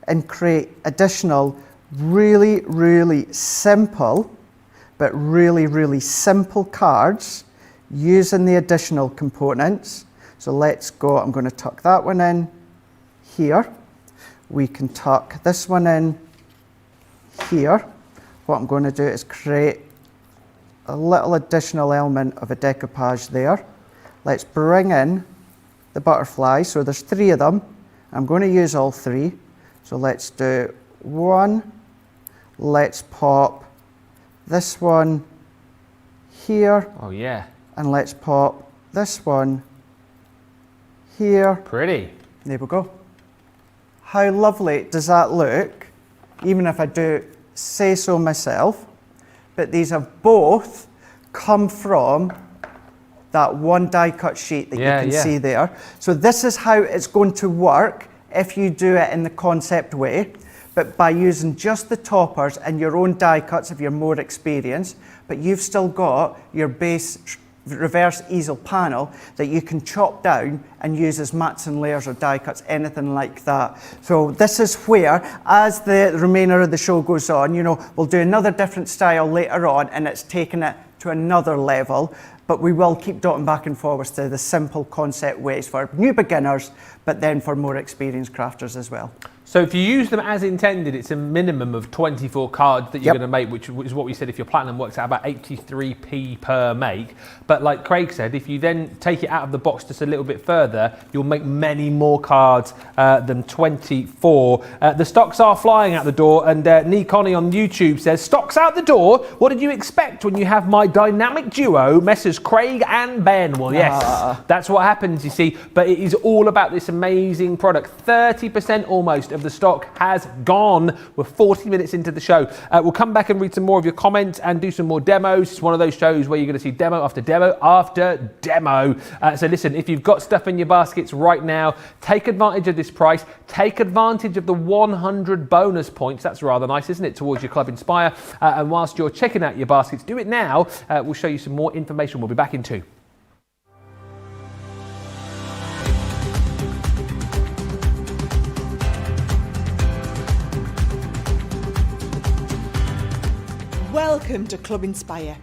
and create additional really, really simple, but really, really simple cards using the additional components. So let's go, I'm going to tuck that one in here. We can tuck this one in here. What I'm going to do is create a little additional element of a decoupage there. Let's bring in the butterfly. So there's 3 of them. I'm going to use all 3. So let's do 1. Let's pop this one here. Oh yeah. And let's pop this one here. Pretty. There we go. How lovely does that look? Even if I do say so myself, but these have both come from that one die cut sheet that you can see there. So this is how it's going to work if you do it in the concept way, but by using just the toppers and your own die cuts if you're more experienced, but you've still got your base reverse easel panel that you can chop down and use as mats and layers or die cuts, anything like that. So this is where, as the remainder of the show goes on, you know, we'll do another different style later on and it's taking it to another level, but we will keep dotting back and forwards to the simple concept ways for new beginners, but then for more experienced crafters as well. So if you use them as intended, it's a minimum of 24 cards that you're going to make, which is what we said, if your platinum works out about 83p per make. But like Craig said, if you then take it out of the box just a little bit further, you'll make many more cards than 24. The stocks are flying out the door, and Nee Connie on YouTube says, stocks out the door? What did you expect when you have my dynamic duo, Messrs Craig and Ben? Well, yes, that's what happens, you see. But it is all about this amazing product. 30% almost of the stock has gone. We're 40 minutes into the show. We'll come back and read some more of your comments and do some more demos. It's one of those shows where you're going to see demo after demo after demo. So listen, if you've got stuff in your baskets right now, take advantage of this price. Take advantage of the 100 bonus points. That's rather nice, isn't it, towards your Club Inspire. And whilst you're checking out your baskets, do it now. We'll show you some more information. We'll be back in 2. Welcome to Club Inspire,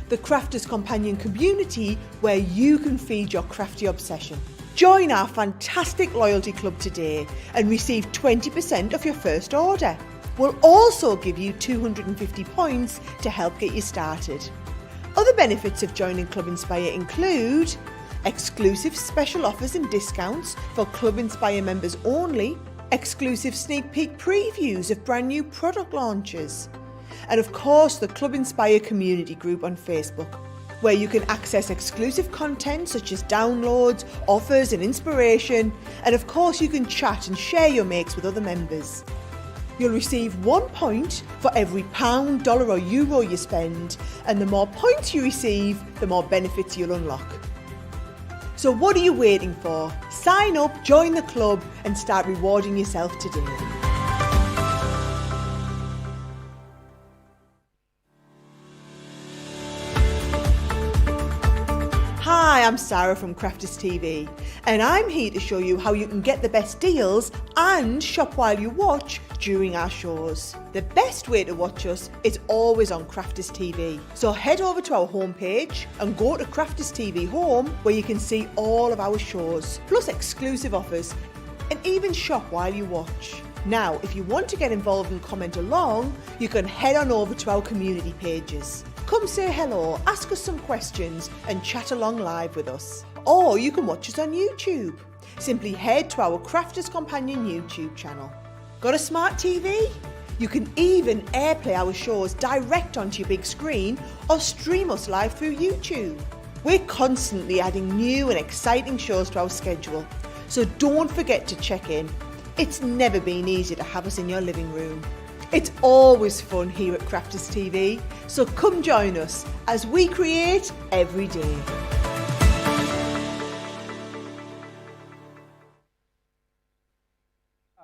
the crafters' companion community where you can feed your crafty obsession. Join our fantastic loyalty club today and receive 20% off your first order. We'll also give you 250 points to help get you started. Other benefits of joining Club Inspire include exclusive special offers and discounts for Club Inspire members only, exclusive sneak peek previews of brand new product launches, and of course the Club Inspire community group on Facebook, where you can access exclusive content such as downloads, offers and inspiration, and of course you can chat and share your makes with other members. You'll receive 1 point for every pound, dollar or euro you spend, and the more points you receive, the more benefits you'll unlock. So what are you waiting for? Sign up, join the club and start rewarding yourself today. Hi, I'm Sarah from Crafters TV, and I'm here to show you how you can get the best deals and shop while you watch during our shows. The best way to watch us is always on Crafters TV. So head over to our homepage and go to Crafters TV Home, where you can see all of our shows, plus exclusive offers, and even shop while you watch. Now, if you want to get involved and comment along, you can head on over to our community pages. Come say hello, ask us some questions and chat along live with us. Or you can watch us on YouTube. Simply head to our Crafters Companion YouTube channel. Got a smart TV? You can even airplay our shows direct onto your big screen or stream us live through YouTube. We're constantly adding new and exciting shows to our schedule, so don't forget to check in. It's never been easier to have us in your living room. It's always fun here at Crafters TV, so come join us as we create every day.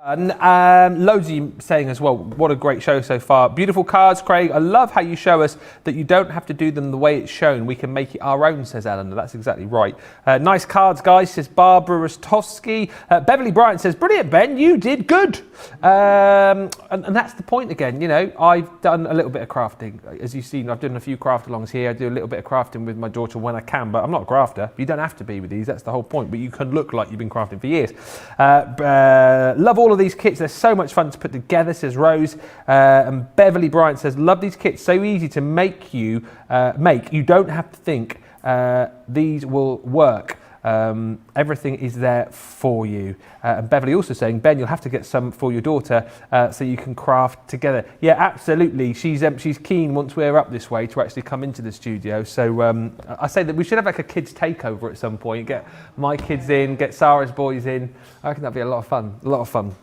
Loads of you saying as well, what a great show so far. Beautiful cards, Craig. I love how you show us that you don't have to do them the way it's shown. We can make it our own, says Eleanor. That's exactly right. Nice cards, guys, says Barbara Rostovsky. Beverly Bryant says, brilliant, Ben, you did good. And that's the point again. You know, I've done a little bit of crafting. As you've seen, I've done a few craft alongs here. I do a little bit of crafting with my daughter when I can, but I'm not a crafter. You don't have to be with these. That's the whole point. But you can look like you've been crafting for years. Love all of these kits. They're so much fun to put together, says Rose. And Beverly Bryant says, love these kits. So easy to make. You don't have to think these will work. Everything is there for you. And Beverly also saying, Ben, you'll have to get some for your daughter so you can craft together. Yeah, absolutely. She's keen once we're up this way to actually come into the studio. So I say that we should have like a kids takeover at some point. Get my kids in, get Sarah's boys in. I reckon that'd be a lot of fun. A lot of fun.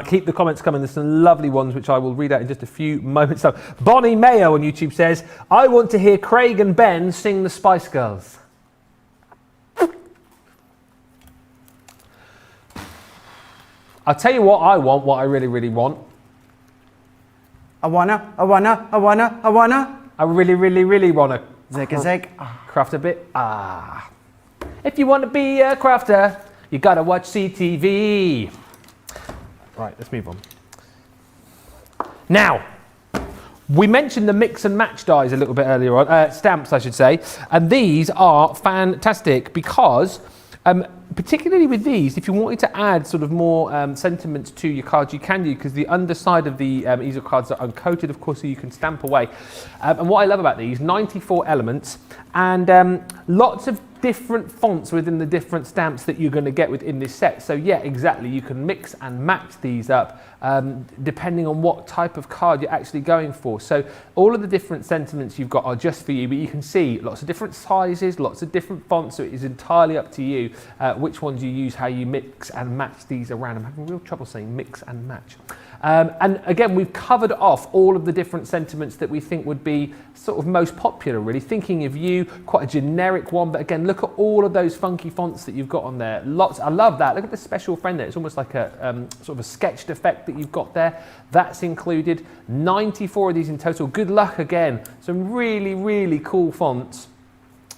Keep the comments coming. There's some lovely ones which I will read out in just a few moments. So Bonnie Mayo on YouTube says, I want to hear Craig and Ben sing the Spice Girls. I'll tell you what I want, what I really, really want. I really, really, really want to zig a zig. craft a bit. If you want to be a crafter, you gotta watch CTV. Right, let's move on. Now, we mentioned the mix and match dies a little bit earlier on, stamps I should say, and these are fantastic because particularly with these, if you wanted to add sort of more sentiments to your cards, you can do, because the underside of the easel cards are uncoated, of course, so you can stamp away. And what I love about these, 94 elements, and lots of different fonts within the different stamps that you're going to get within this set. So yeah, exactly, you can mix and match these up depending on what type of card you're actually going for. So all of the different sentiments you've got are just for you, but you can see lots of different sizes, lots of different fonts, so it is entirely up to you which ones you use, how you mix and match these around. I'm having real trouble saying mix and match. And again, we've covered off all of the different sentiments that we think would be sort of most popular, really. Thinking of you, quite a generic one, but again, look at all of those funky fonts that you've got on there. Lots, I love that. Look at the special friend there. It's almost like a sort of a sketched effect that you've got there. That's included. 94 of these in total. Good luck again. Some really, really cool fonts.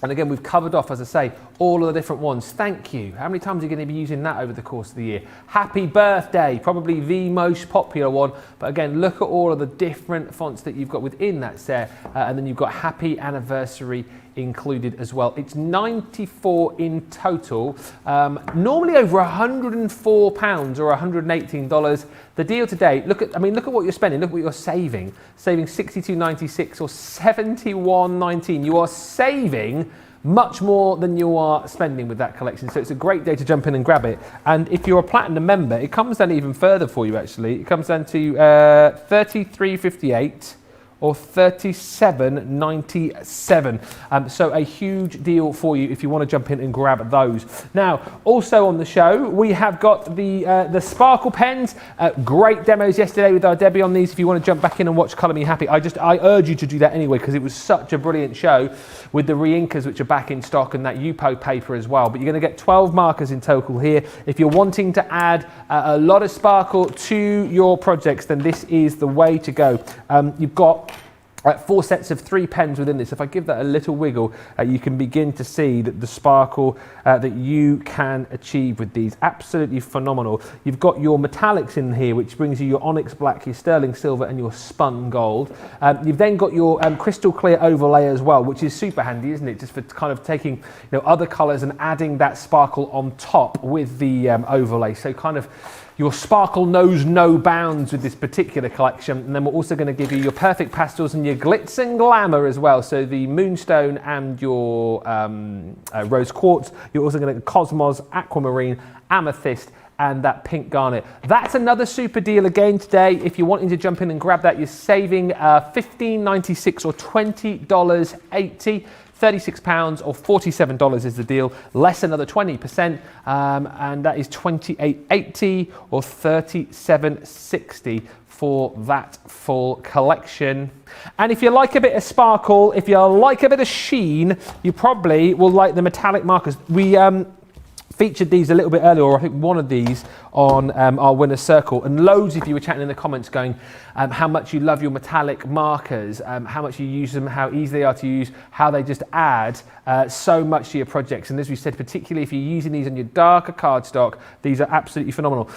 And again, we've covered off, as I say, all of the different ones. Thank you. How many times are you going to be using that over the course of the year? Happy birthday, probably the most popular one. But again, look at all of the different fonts that you've got within that set. And then you've got happy anniversary included as well. It's 94 in total. Normally over £104 or $118. The deal today, look at what you're spending, look at what you're saving. Saving $62.96 or $71.19. You are saving much more than you are spending with that collection. So it's a great day to jump in and grab it. And if you're a platinum member, it comes down even further for you actually. It comes down to $33.58 or $37.97. So a huge deal for you if you want to jump in and grab those. Now, also on the show, we have got the sparkle pens. Great demos yesterday with our Debbie on these. If you want to jump back in and watch Colour Me Happy, I urge you to do that anyway, because it was such a brilliant show with the re-inkers, which are back in stock, and that UPO paper as well. But you're going to get 12 markers in total here. If you're wanting to add a lot of sparkle to your projects, then this is the way to go. You've got 4 sets of 3 pens within this. If I give that a little wiggle, you can begin to see that the sparkle that you can achieve with these. Absolutely phenomenal. You've got your metallics in here, which brings you your onyx black, your sterling silver, and your spun gold. You've then got your crystal clear overlay as well, which is super handy, isn't it? Just for kind of taking other colours and adding that sparkle on top with the overlay. So kind of your sparkle knows no bounds with this particular collection. And then we're also going to give you your perfect pastels and your glitz and glamour as well. So the moonstone and your rose quartz. You're also going to get cosmos, aquamarine, amethyst, and that pink garnet. That's another super deal again today. If you're wanting to jump in and grab that, you're saving $15.96 or $20.80. £36 or $47 is the deal, less another 20%, and that is $28.80 or $37.60 for that full collection. And if you like a bit of sparkle, if you like a bit of sheen, you probably will like the metallic markers. We featured these a little bit earlier, or I think one of these on our winner circle, and loads of you were chatting in the comments going how much you love your metallic markers, how much you use them, how easy they are to use, how they just add so much to your projects. And as we said, particularly if you're using these on your darker cardstock, these are absolutely phenomenal.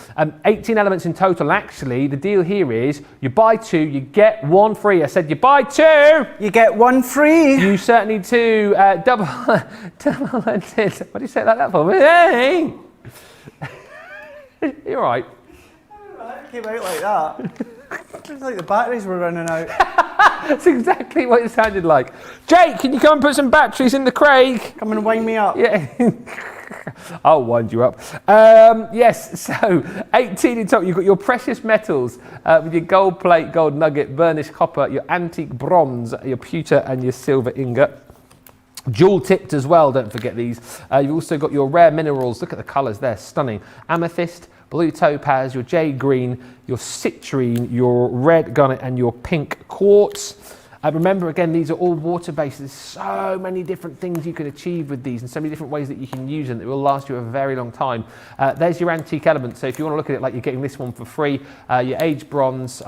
18 elements in total. Actually, the deal here is you buy 2, you get 1 free. I said you buy 2, you get 1 free. You certainly do. Double-ended. What do you say like that for? Hey! You're right. It came out like that. It's like the batteries were running out. That's exactly what it sounded like. Jake, can you come and put some batteries in the Craig? Come and wind me up. Yeah. I'll wind you up. Yes, so 18 in total. You've got your precious metals with your gold plate, gold nugget, burnished copper, your antique bronze, your pewter, and your silver ingot. Jewel tipped as well, don't forget these. You've also got your rare minerals. Look at the colours there, stunning. Amethyst, blue topaz, your jade green, your citrine, your red garnet, and your pink quartz. Remember, again, these are all water-based. There's so many different things you can achieve with these and so many different ways that you can use them that will last you a very long time. There's your antique elements. So if you want to look at it like you're getting this one for free, your ancient bronze,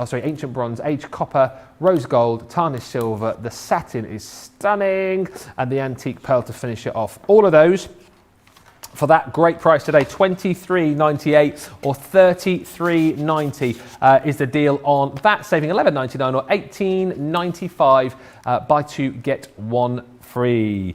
aged copper, rose gold, tarnished silver, the satin is stunning, and the antique pearl to finish it off. All of those for that great price today, $23.98 or $33.90 is the deal on that, saving $11.99 or $18.95. Buy 2, get 1 free.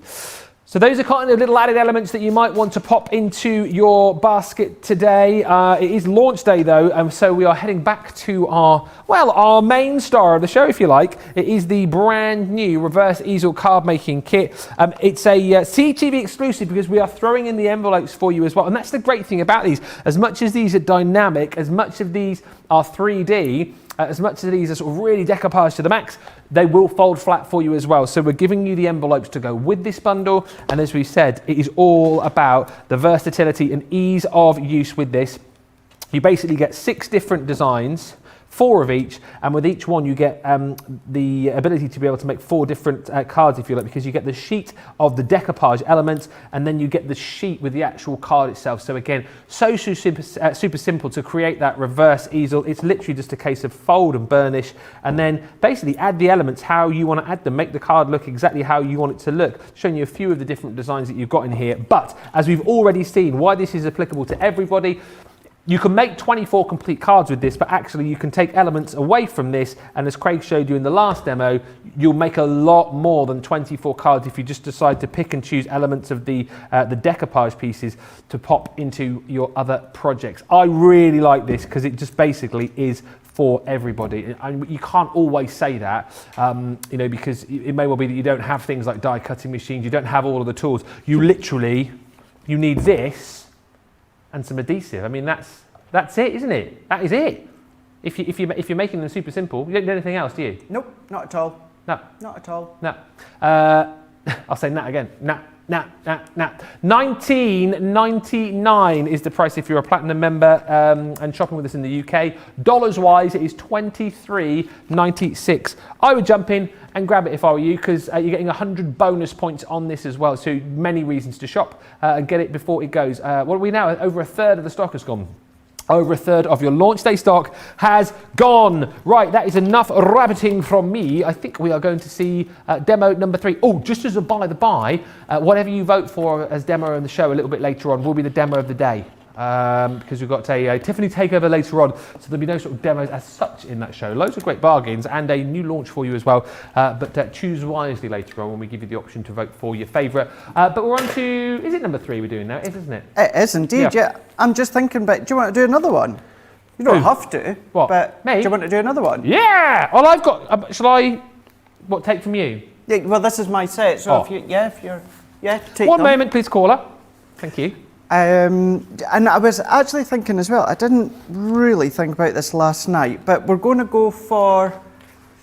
So those are kind of little added elements that you might want to pop into your basket today. It is launch day though, so we are heading back to our main star of the show, if you like. It is the brand new reverse easel card making kit. It's a CTV exclusive because we are throwing in the envelopes for you as well. And that's the great thing about these. As much as these are dynamic, as much of these are 3D, as much as these are sort of really decoupage to the max, they will fold flat for you as well. So we're giving you the envelopes to go with this bundle. And as we said, it is all about the versatility and ease of use with this. You basically get 6 different designs, 4 of each, and with each one you get the ability to be able to make 4 different cards, if you like, because you get the sheet of the decoupage elements, and then you get the sheet with the actual card itself. So again, so super simple to create that reverse easel. It's literally just a case of fold and burnish, and then basically add the elements how you want to add them, make the card look exactly how you want it to look, showing you a few of the different designs that you've got in here. But as we've already seen, why this is applicable to everybody, you can make 24 complete cards with this, but actually you can take elements away from this, and as Craig showed you in the last demo, you'll make a lot more than 24 cards if you just decide to pick and choose elements of the decoupage pieces to pop into your other projects. I really like this because it just basically is for everybody. And you can't always say that, you know, because it may well be that you don't have things like die cutting machines, you don't have all of the tools. You need this and some adhesive. I mean, that's it, isn't it? That is it. If you're making them super simple, you don't do anything else, do you? Nope, not at all. No. Not at all. No. I'll say that again. Nah. $19.99 is the price if you're a platinum member and shopping with us in the UK. Dollars wise, it is $23.96. I would jump in and grab it if I were you, because you're getting 100 bonus points on this as well. So many reasons to shop and get it before it goes. What are we now? Over a third of the stock has gone. Over a third of your launch day stock has gone. Right, that is enough rabbiting from me. I think we are going to see demo number 3. Oh, just as a by the by, whatever you vote for as demo in the show a little bit later on will be the demo of the day. Because we've got a Tiffany takeover later on, so there'll be no sort of demos as such in that show. Loads of great bargains and a new launch for you as well, but choose wisely later on when we give you the option to vote for your favourite. But we're on to, is it number 3 we're doing now? It is, isn't it? It is indeed, yeah. I'm just thinking, but do you want to do another one? You don't have to. What? But Me? do you want to do another one? Yeah! Well, I've got, shall I, take from you? Yeah, well, this is my set, so take One them. moment, please, caller. Thank you. And I was actually thinking as well, I didn't really think about this last night, but we're going to go for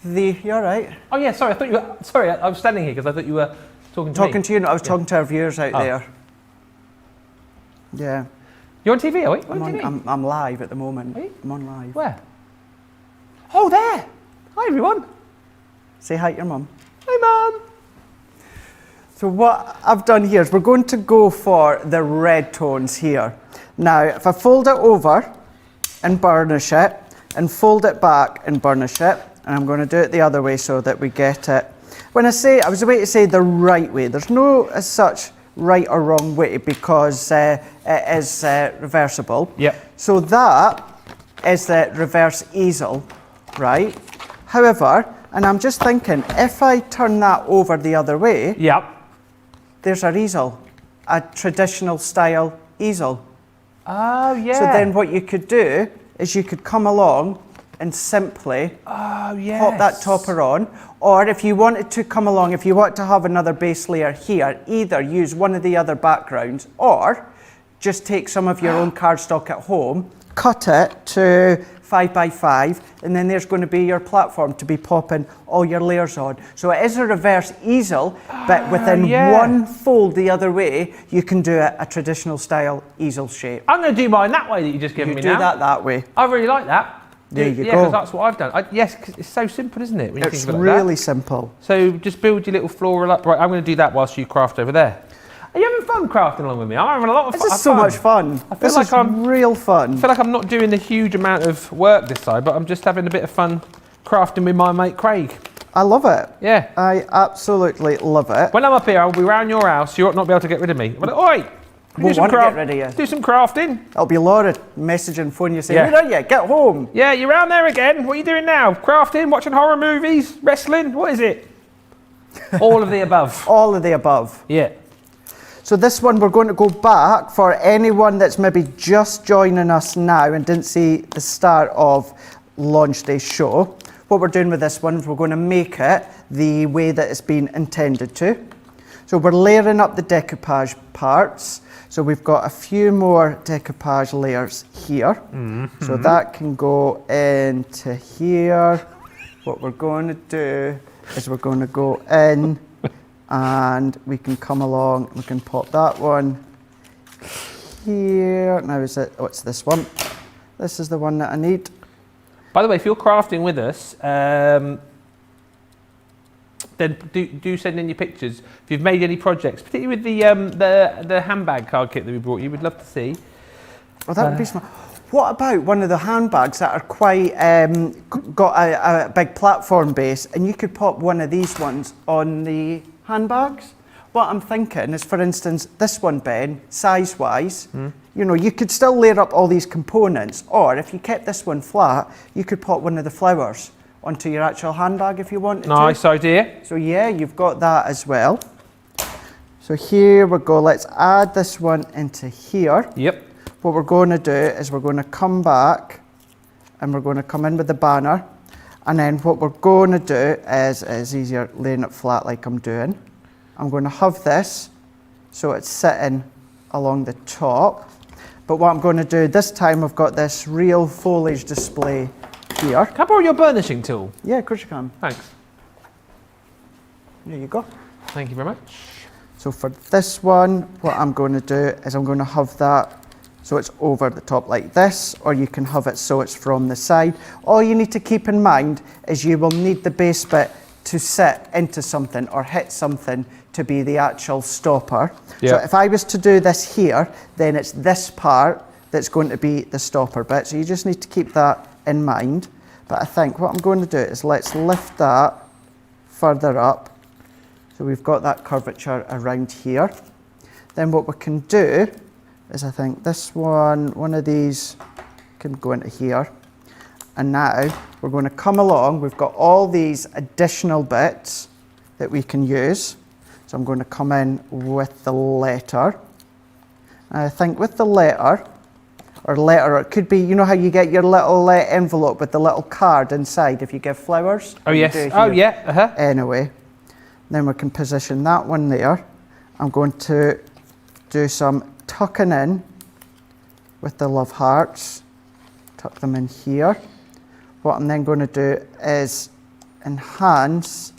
you all right? Oh yeah, sorry, I was standing here because I thought you were talking to me. Talking to you, no, I was talking to our viewers out there. Yeah. You're on TV, are we? I'm live at the moment. Are you? I'm on live. Where? Oh, there! Hi everyone. Say hi to your mum. Hi Mum. So what I've done here is we're going to go for the red tones here. Now, if I fold it over and burnish it, and fold it back and burnish it, and I'm going to do it the other way so that we get it. When I was about to say the right way, there's no as such right or wrong way because it is reversible. Yep. So that is the reverse easel, right? However, and I'm just thinking, if I turn that over the other way, Yep. there's our easel, a traditional style easel. Oh, yeah. So then what you could do is you could come along and simply pop that topper on. Or if you wanted to come along, if you want to have another base layer here, either use one of the other backgrounds or just take some of your own cardstock at home, cut it to 5x5, and then there's going to be your platform to be popping all your layers on. So it is a reverse easel, but within one fold the other way, you can do a traditional style easel shape. I'm going to do mine that way that you just given me now. You do that way. I really like that. There you go. Yeah, because that's what I've done. Yes, because it's so simple, isn't it? When you It's think of it really like that. simple. So just build your little floral up. Right, I'm going to do that whilst you craft over there. Are you having fun crafting along with me? I'm having a lot of fun. This is so much fun. I feel like I'm real fun. I feel like I'm not doing a huge amount of work this side, but I'm just having a bit of fun crafting with my mate Craig. I love it. Yeah. I absolutely love it. When I'm up here, I'll be round your house. You ought not be able to get rid of me. But oi! Won't want to get rid of you. Do some crafting. It'll be Laura messaging, phone you saying, Yeah. where are you? Get home. Yeah, you're round there again. What are you doing now? Crafting, watching horror movies, wrestling? What is it? All of the above. All of the above. Yeah. So this one we're going to go back for anyone that's maybe just joining us now and didn't see the start of launch day show. What we're doing with this one is we're going to make it the way that it's been intended to. So we're layering up the decoupage parts. So we've got a few more decoupage layers here. So that can go into here. What we're going to do is we're going to go in and we can come along, we can pop that one here. Now is it, what's this one? This is the one that I need. By the way, if you're crafting with us, then do send in your pictures. If you've made any projects, particularly with the handbag card kit that we brought you, we'd love to see. Well, that would be smart. What about one of the handbags that are quite, got a big platform base, and you could pop one of these ones on the handbags? What I'm thinking is, for instance, this one, Ben, size-wise, you know, you could still layer up all these components, or if you kept this one flat, you could pop one of the flowers onto your actual handbag if you wanted to. Nice idea. So yeah, you've got that as well. So here we go, let's add this one into here. Yep. What we're going to do is we're going to come back and we're going to come in with the banner, and then what we're going to do is, it's easier laying it flat like I'm doing. I'm going to have this so it's sitting along the top, but what I'm going to do this time, I've got this real foliage display here. Can I borrow your burnishing tool? Yeah, of course you can. Thanks. There you go. Thank you very much. So for this one, what I'm going to do is I'm going to have that so it's over the top like this, or you can have it so it's from the side. All you need to keep in mind is you will need the base bit to sit into something or hit something to be the actual stopper. Yeah. So if I was to do this here, then it's this part that's going to be the stopper bit. So you just need to keep that in mind. But I think what I'm going to do is let's lift that further up. So we've got that curvature around here. Then what we can do is, I think this one of these can go into here. And now we're going to come along. We've got all these additional bits that we can use. So I'm going to come in with the letter. And I think with the letter, or it could be, you know how you get your little envelope with the little card inside if you give flowers? Oh, yes. Oh, yeah. Anyway, then we can position that one there. I'm going to do some tucking in with the love hearts. Tuck them in here. What I'm then going to do is enhance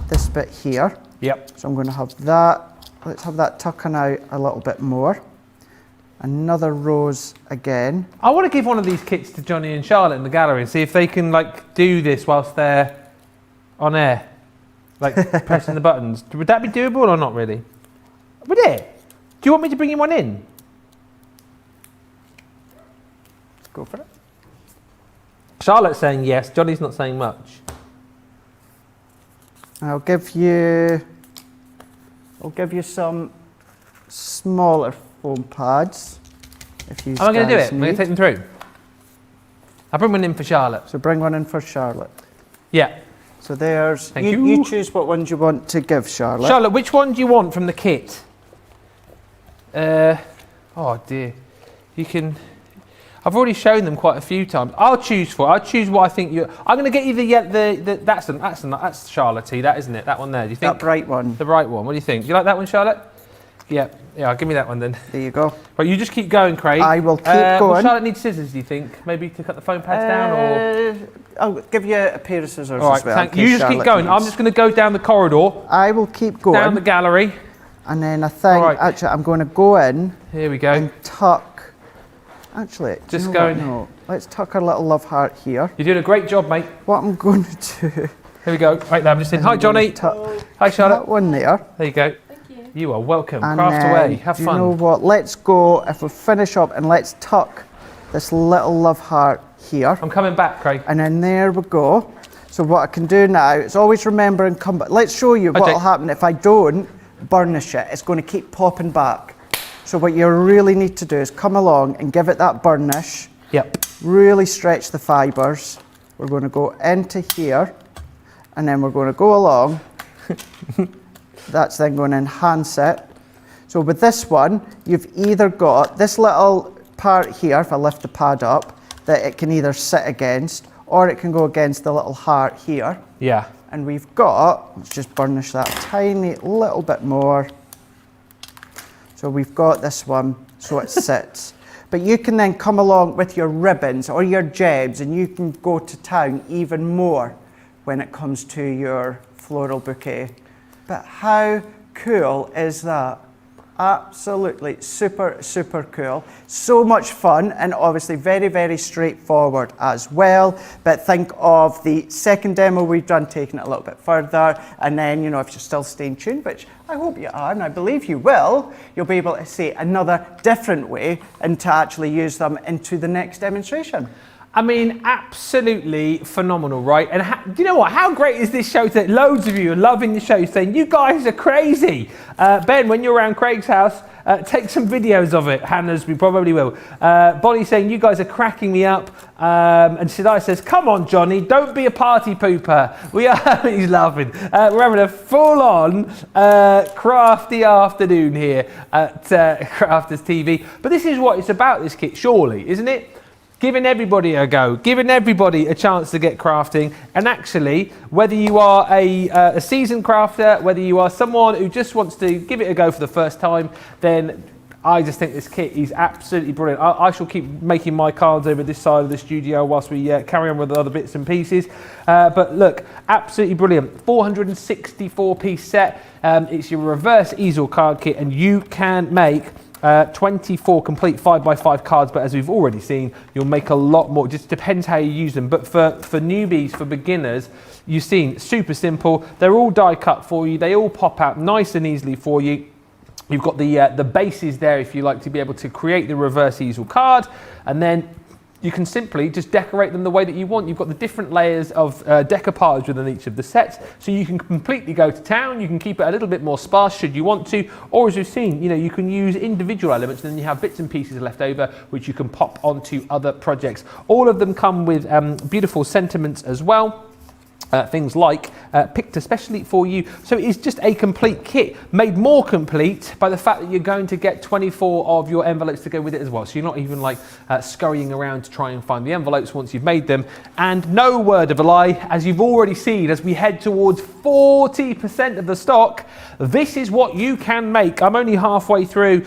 this bit here. Yep. So I'm going to have that. Let's have that tucking out a little bit more. Another rose again. I want to give one of these kits to Johnny and Charlotte in the gallery and see if they can do this whilst they're on air, pressing the buttons. Would that be doable or not really? Would it? Do you want me to bring you one in? Let's go for it. Charlotte's saying yes. Johnny's not saying much. I'll give you some smaller foam pads. If you Am I going to do it? guys I'm going to need. take them through. I'll bring one in for Charlotte. So bring one in for Charlotte. Yeah. So there's, Thank you you. choose what ones you want to give Charlotte. Charlotte, which one do you want from the kit? Oh dear. You can. I've already shown them quite a few times. I'll choose what I think you. I'm going to get you the that's Charlotte-y, that isn't it? That one there. Do you think? That bright one. The bright one. What do you think? Do you like that one, Charlotte? Yeah. Yeah. Give me that one then. There you go. Right, you just keep going, Craig. I will keep Will going. Charlotte need scissors? Do you think? Maybe to cut the foam pads down, or? I'll give you a pair of scissors All right. as well. Thank in you. case You just keep Charlotte going. I'm needs. just going to go down the corridor, I will keep going. down the gallery. And then I think, All right. actually, I'm going to go in Here we go. and tuck. Actually, do Just you know what? going- No. Let's tuck our little love heart here. You're doing a great job, mate. What I'm going to do. Here we go. Right there. I'm just saying. Hi, I'm gonna Johnny. tuck Hi, Charlotte. that one there. There you go. Thank you. You are welcome. And Craft then, away. Have do fun. you know what? Let's go, if we finish up, and let's tuck this little love heart here. I'm coming back, Craig. And then there we go. So what I can do now is always remember and come back. Let's show you what Okay. will happen if I don't burnish it. It's going to keep popping back. So what you really need to do is come along and give it that burnish. Yep. Really stretch the fibres. We're going to go into here, and then we're going to go along. That's then going to enhance it. So with this one, you've either got this little part here, if I lift the pad up, that it can either sit against, or it can go against the little heart here. Yeah. And we've got, let's just burnish that tiny little bit more. So we've got this one, so it sits. But you can then come along with your ribbons or your jebs, and you can go to town even more when it comes to your floral bouquet. But how cool is that? Absolutely super, super cool. So much fun, and obviously very, very straightforward as well. But think of the second demo we've done, taking it a little bit further. And then, you know, if you're still staying tuned, which I hope you are, and I believe you will, you'll be able to see another different way and to actually use them into the next demonstration. I mean, absolutely phenomenal, right? And do you know what? How great is this show that loads of you are loving the show, saying, you guys are crazy. Ben, when you're around Craig's house, take some videos of it. Hannah's, we probably will. Bonnie's saying, you guys are cracking me up. And Sidai says, come on, Johnny, don't be a party pooper. We are, he's laughing. We're having a full-on crafty afternoon here at Crafters TV. But this is what it's about, this kit, surely, isn't it? Giving everybody a go, giving everybody a chance to get crafting. And actually, whether you are a seasoned crafter, whether you are someone who just wants to give it a go for the first time, then I just think this kit is absolutely brilliant. I shall keep making my cards over this side of the studio whilst we carry on with the other bits and pieces. But look, absolutely brilliant. 464 piece set. It's your reverse easel card kit, and you can make 24 complete 5x5 cards, but as we've already seen, you'll make a lot more. It just depends how you use them. But for newbies, for beginners, you've seen super simple. They're all die cut for you. They all pop out nice and easily for you. You've got the bases there if you like to be able to create the reverse easel card, and then you can simply just decorate them the way that you want. You've got the different layers of decoupage within each of the sets, so you can completely go to town. You can keep it a little bit more sparse should you want to, or as we've seen, you know, you can use individual elements, and then you have bits and pieces left over which you can pop onto other projects. All of them come with beautiful sentiments as well. Things like picked especially for you. So it is just a complete kit, made more complete by the fact that you're going to get 24 of your envelopes to go with it as well. So you're not even like scurrying around to try and find the envelopes once you've made them. And no word of a lie, as you've already seen, as we head towards 40% of the stock, this is what you can make. I'm only halfway through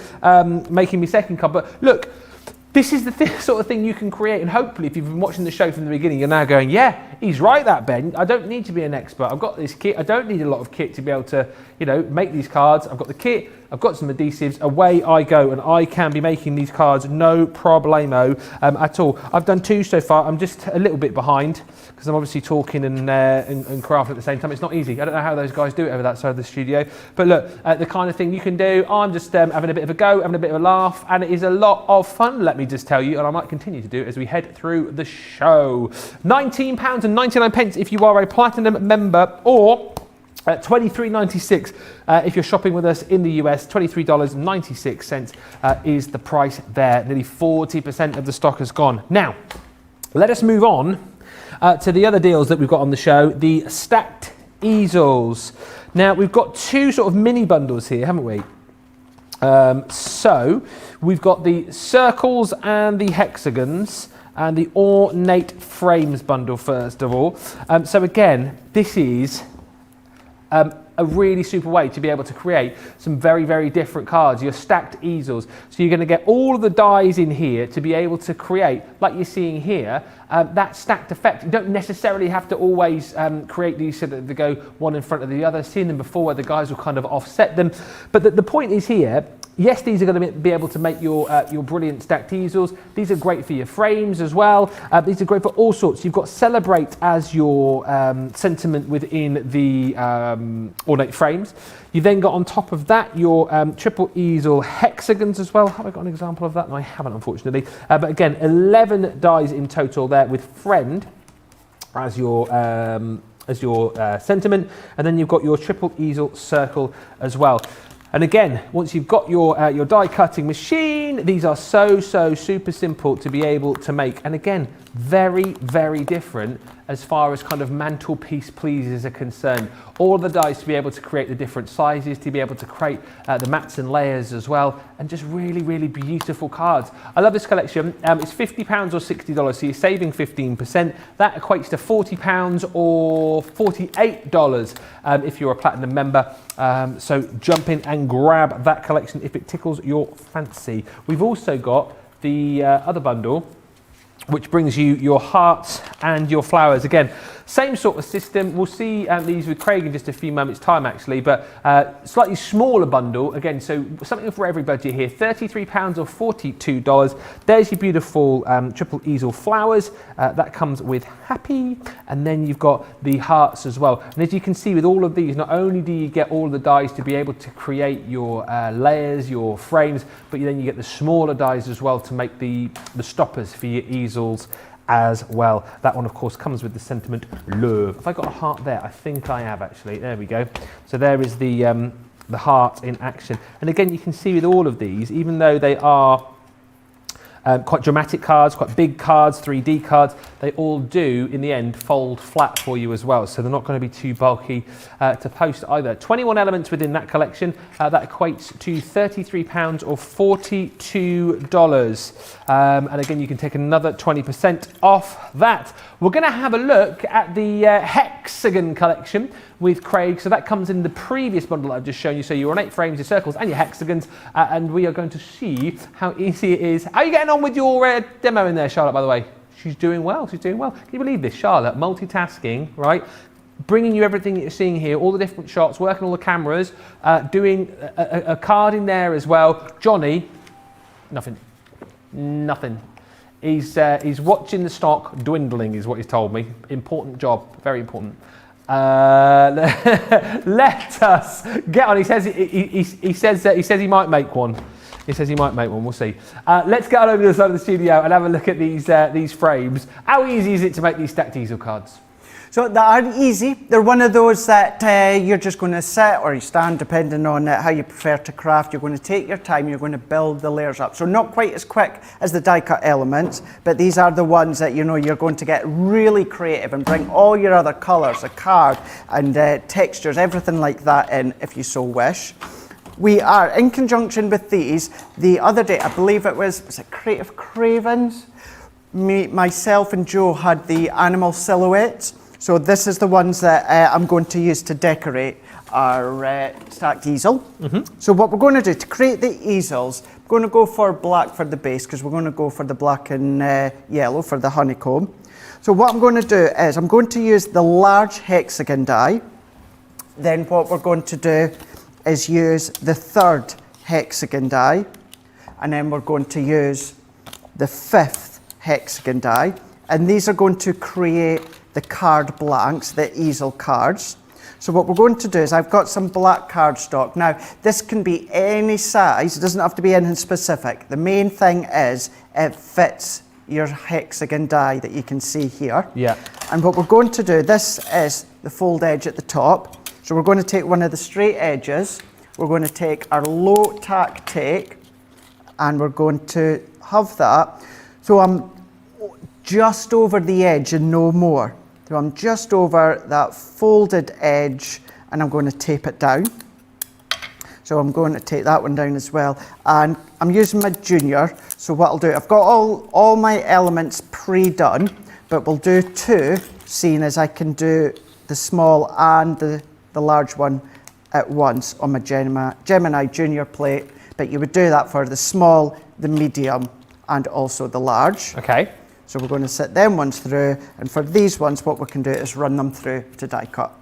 making my second card, but look, this is the sort of thing you can create, and hopefully if you've been watching the show from the beginning, you're now going, yeah, he's right, that Ben. I don't need to be an expert. I've got this kit. I don't need a lot of kit to be able to, you know, make these cards. I've got the kit. I've got some adhesives. Away I go, and I can be making these cards no problemo at all. I've done 2 so far. I'm just a little bit behind because I'm obviously talking and crafting at the same time. It's not easy. I don't know how those guys do it over that side of the studio. But look, the kind of thing you can do. I'm just having a bit of a go, having a bit of a laugh, and it is a lot of fun, let me just tell you, and I might continue to do it as we head through the show. £19.99 if you are a platinum member, or $23.96 if you're shopping with us in the US. $23.96 is the price there. Nearly 40% of the stock has gone. Now, let us move on to the other deals that we've got on the show, the stacked easels. Now, we've got 2 sort of mini bundles here, haven't we? So, we've got the circles and the hexagons, and the ornate frames bundle first of all. So again, this is a really super way to be able to create some very, very different cards, your stacked easels. So you're going to get all of the dies in here to be able to create, like you're seeing here, that stacked effect. You don't necessarily have to always create these so that they go one in front of the other. I've seen them before where the guys will kind of offset them. But the point is here, yes, these are going to be able to make your brilliant stacked easels. These are great for your frames as well. These are great for all sorts. You've got Celebrate as your sentiment within the ornate frames. You then got on top of that your triple easel hexagons as well. Have I got an example of that? No, I haven't, unfortunately. But again, 11 dies in total there with Friend as your sentiment. And then you've got your triple easel circle as well. And again, once you've got your die cutting machine, these are so super simple to be able to make. And again, very, very different as far as kind of mantelpiece pleasers are concerned. All the dies to be able to create the different sizes, to be able to create the mats and layers as well, and just really, really beautiful cards. I love this collection. It's £50 or $60, so you're saving 15%. That equates to £40 or $48 if you're a platinum member. So jump in and grab that collection if it tickles your fancy. We've also got the other bundle, which brings you your hearts and your flowers. Again, same sort of system. We'll see these with Craig in just a few moments' time, actually, but slightly smaller bundle. Again, so something for every budget here. £33 or $42. There's your beautiful triple easel flowers. That comes with Happy, and then you've got the hearts as well. And as you can see with all of these, not only do you get all the dies to be able to create your layers, your frames, but then you get the smaller dies as well to make the stoppers for your easels as well. That one, of course, comes with the sentiment love. Have I got a heart there? I think I have, actually. There we go. So there is the heart in action. And again, you can see with all of these, even though they are quite dramatic cards, quite big cards, 3D cards, they all do, in the end, fold flat for you as well. So they're not going to be too bulky to post either. 21 elements within that collection. That equates to £33 or $42. And again, you can take another 20% off that. We're going to have a look at the Hexagon collection with Craig. So that comes in the previous bundle I've just shown you. So you're on 8 frames, your circles and your hexagons. And we are going to see how easy it is. How are you getting on with your demo in there, Charlotte, by the way? She's doing well, she's doing well. Can you believe this, Charlotte? Multitasking, right? Bringing you everything that you're seeing here, all the different shots, working all the cameras, doing a card in there as well. Johnny, nothing. He's watching the stock dwindling is what he's told me. Important job, very important. Let us get on. He says he might make one. He says he might make one. We'll see. Let's get on over to the side of the studio and have a look at these frames. How easy is it to make these stacked easel cards? So they are easy. They're one of those that you're just going to sit or you stand, depending on how you prefer to craft. You're going to take your time. You're going to build the layers up. So not quite as quick as the die cut elements, but these are the ones that you're going to get really creative and bring all your other colours, the card and textures, everything like that in if you so wish. We are, in conjunction with these, the other day, I believe it was it Creative Cravens? Myself and Joe had the animal silhouettes. So this is the ones that I'm going to use to decorate our stacked easel. So what we're going to do to create the easels, we're going to go for black for the base because we're going to go for the black and yellow for the honeycomb. So what I'm going to do is I'm going to use the large hexagon die. Then what we're going to do is use the third hexagon die, and then we're going to use the fifth hexagon die, and these are going to create the card blanks, the easel cards. So what we're going to do is I've got some black cardstock. Now this can be any size, it doesn't have to be anything specific. The main thing is it fits your hexagon die that you can see here. Yeah. And what we're going to do, this is the fold edge at the top. So we're going to take one of the straight edges, we're going to take our low tack take, and we're going to have that. So I'm just over the edge and no more. So I'm just over that folded edge and I'm going to tape it down. So I'm going to take that one down as well. And I'm using my junior. So what I'll do, I've got all my elements pre-done, but we'll do 2, seeing as I can do the small and the large one at once on my Gemini Junior plate, but you would do that for the small, the medium, and also the large. Okay. So we're going to set them ones through, and for these ones, what we can do is run them through to die cut.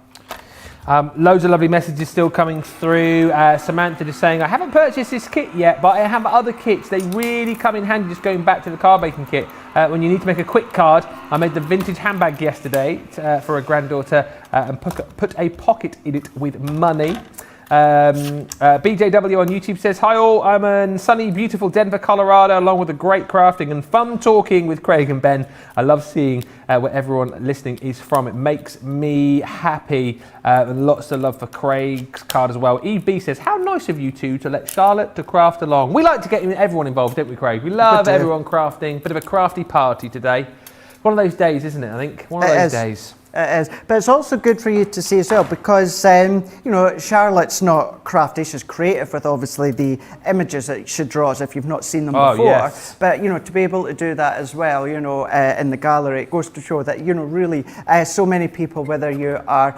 Loads of lovely messages still coming through. Samantha just saying, I haven't purchased this kit yet, but I have other kits. They really come in handy, just going back to the card making kit. When you need to make a quick card, I made the vintage handbag yesterday for a granddaughter and put a pocket in it with money. BJW on YouTube says, hi all, I'm in sunny, beautiful Denver, Colorado, along with the great crafting and fun talking with Craig and Ben. I love seeing where everyone listening is from. It makes me happy. And lots of love for Craig's card as well. Eve B says, how nice of you two to let Charlotte to craft along. We like to get everyone involved, don't we, Craig? We love everyone crafting. Bit of a crafty party today. One of those days, isn't it? I think one of those days. It is, but it's also good for you to see as well because, you know, Charlotte's not crafty, she's creative with obviously the images that she draws if you've not seen them before. Yes. But, you know, to be able to do that as well, you know, in the gallery, it goes to show that, you know, really so many people, whether you are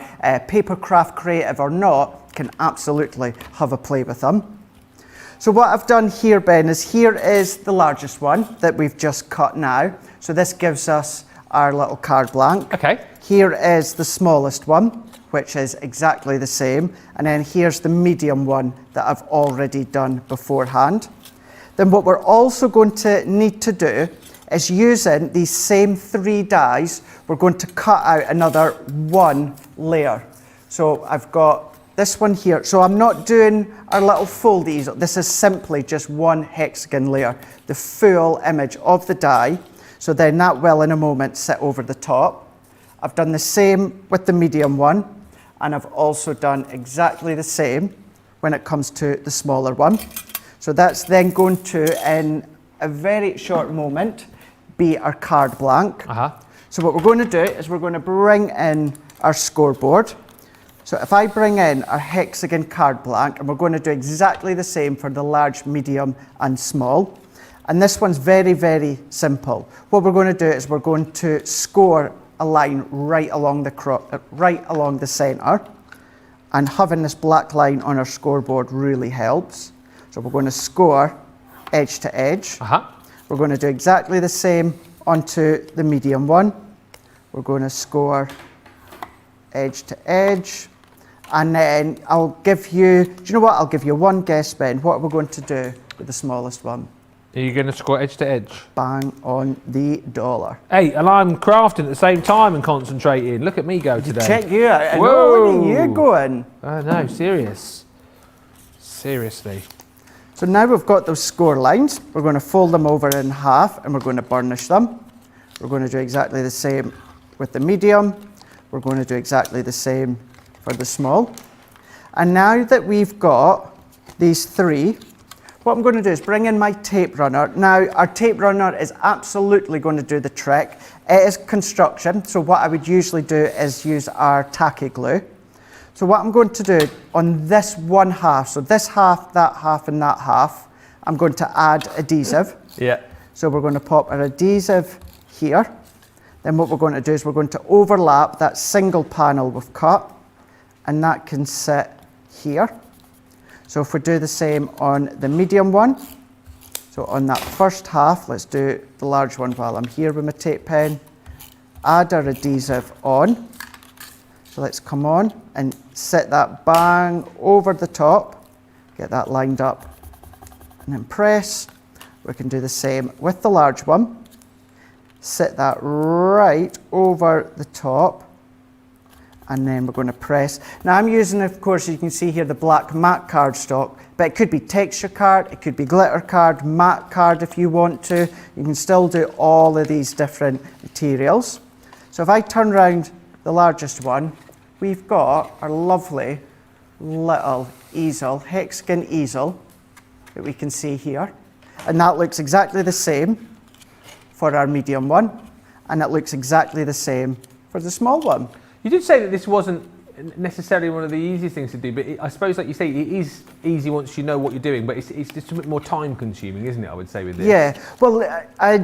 paper craft creative or not, can absolutely have a play with them. So what I've done here, Ben, is here is the largest one that we've just cut now. So this gives us our little card blank. Okay. Here is the smallest one, which is exactly the same. And then here's the medium one that I've already done beforehand. Then what we're also going to need to do is using these same 3 dies, we're going to cut out another 1 layer. So I've got this one here. So I'm not doing our little fold easel. This is simply just 1 hexagon layer, the full image of the die. So then that will in a moment sit over the top. I've done the same with the medium one, and I've also done exactly the same when it comes to the smaller one. So that's then going to, in a very short moment, be our card blank. So what we're going to do is we're going to bring in our scoreboard. So if I bring in our hexagon card blank, and we're going to do exactly the same for the large, medium, and small. And this one's very, very simple. What we're going to do is we're going to score a line right along the center, and having this black line on our scoreboard really helps. So we're going to score edge to edge. We're going to do exactly the same onto the medium one. We're going to score edge to edge, and then I'll give you, do you know what? I'll give you one guess, Ben. What we're going to do with the smallest one? Are you going to score edge to edge? Bang on the dollar. Hey, and I'm crafting at the same time and concentrating. Look at me go today. Check you out. Whoa. Look at you going. Oh no, seriously. So now we've got those score lines. We're going to fold them over in half and we're going to burnish them. We're going to do exactly the same with the medium. We're going to do exactly the same for the small. And now that we've got these 3, what I'm going to do is bring in my tape runner. Now, our tape runner is absolutely going to do the trick. It is construction, so what I would usually do is use our tacky glue. So what I'm going to do on this 1 half, so this half, that half, and that half, I'm going to add adhesive. Yeah. So we're going to pop our adhesive here. Then what we're going to do is we're going to overlap that single panel we've cut, and that can sit here. So if we do the same on the medium one, so on that first half, let's do the large one while I'm here with my tape pen. Add our adhesive on. So let's come on and set that bang over the top. Get that lined up and then press. We can do the same with the large one. Set that right over the top. And then we're going to press. Now I'm using, of course, you can see here the black matte cardstock, but it could be texture card, it could be glitter card, matte card if you want to. You can still do all of these different materials. So if I turn around the largest one, we've got our lovely little easel, hexagon easel that we can see here. And that looks exactly the same for our medium one, and it looks exactly the same for the small one. You did say that this wasn't necessarily one of the easiest things to do, but I suppose, like you say, it is easy once you know what you're doing, but it's just a bit more time consuming, isn't it, I would say, with this? Yeah, well, I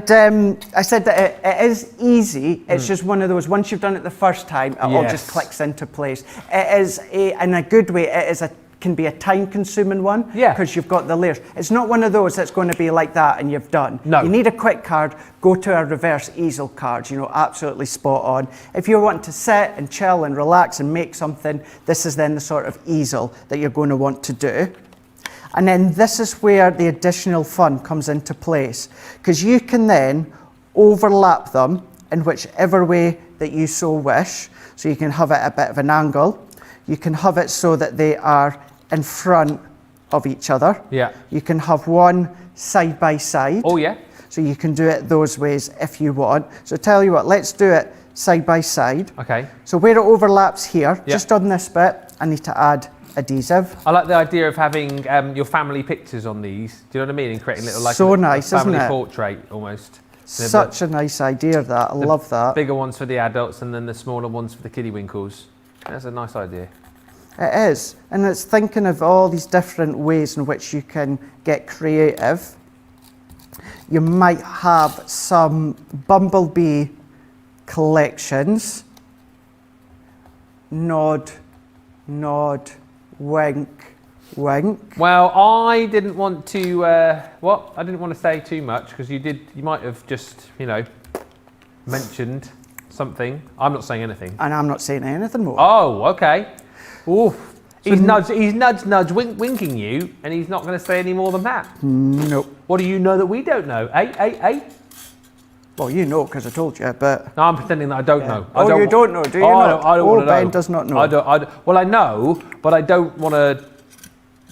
said that it is easy, it's just one of those, once you've done it the first time, it all just clicks into place. It is, in a good way, can be a time-consuming one, because you've got the layers. It's not one of those that's going to be like that and you've done. No. You need a quick card, go to our reverse easel cards, you know, absolutely spot on. If you're wanting to sit and chill and relax and make something, this is then the sort of easel that you're going to want to do. And then this is where the additional fun comes into place, because you can then overlap them in whichever way that you so wish. So you can have it at a bit of an angle. You can have it so that they are in front of each other. Yeah. You can have one side by side. Oh, yeah. So you can do it those ways if you want. So tell you what, let's do it side by side. Okay. So where it overlaps here, just on this bit, I need to add adhesive. I like the idea of having your family pictures on these. Do you know what I mean? And creating little, like, So a nice, isn't family it? portrait almost. Such a nice idea, that. I love that. Bigger ones for the adults and then the smaller ones for the kiddie winkles. That's a nice idea. It is. And it's thinking of all these different ways in which you can get creative. You might have some bumblebee collections. Nod, nod, wink, wink. Well, I didn't want to, I didn't want to say too much because you might have just, mentioned something. I'm not saying anything. And I'm not saying anything more. Oh, okay. Ooh. He's nudge, winking you, and he's not going to say any more than that. Nope. What do you know that we don't know? Well, you know, because I told you, but... No, I'm pretending that I don't know. You don't know, do you not? I don't want to know. Ben does not know. Well, I know, but I don't want to...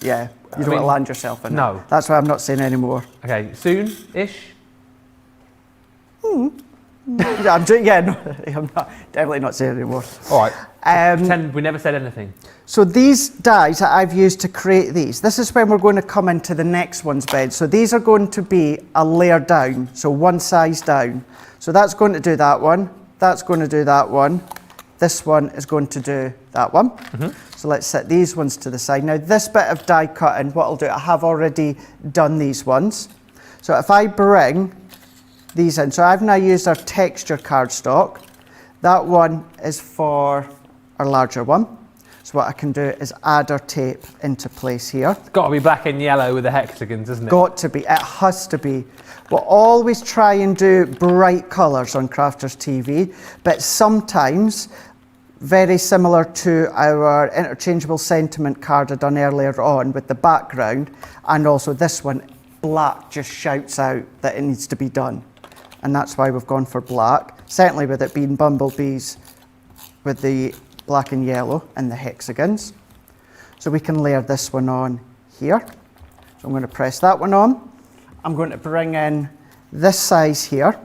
Yeah, you don't want to land yourself in No. it. That's why I'm not saying any more. Okay, soon-ish? I'm definitely not saying any more. All right. Pretend we never said anything. So these dies that I've used to create these, this is when we're going to come into the next one's bed. So these are going to be a layer down, so one size down. So that's going to do that one, that's going to do that one, this one is going to do that one. So let's set these ones to the side. Now this bit of die cutting, what I'll do, I have already done these ones. So if I bring these in, so I've now used our texture cardstock. That one is for our larger one. So what I can do is add our tape into place here. It's got to be black and yellow with the hexagons, isn't it? Got to be, it has to be. We'll always try and do bright colours on Crafters TV, but sometimes, very similar to our interchangeable sentiment card I done earlier on with the background, and also this one, black just shouts out that it needs to be done. And that's why we've gone for black. Certainly with it being bumblebees with the black and yellow and the hexagons. So we can layer this one on here. So I'm going to press that one on. I'm going to bring in this size here.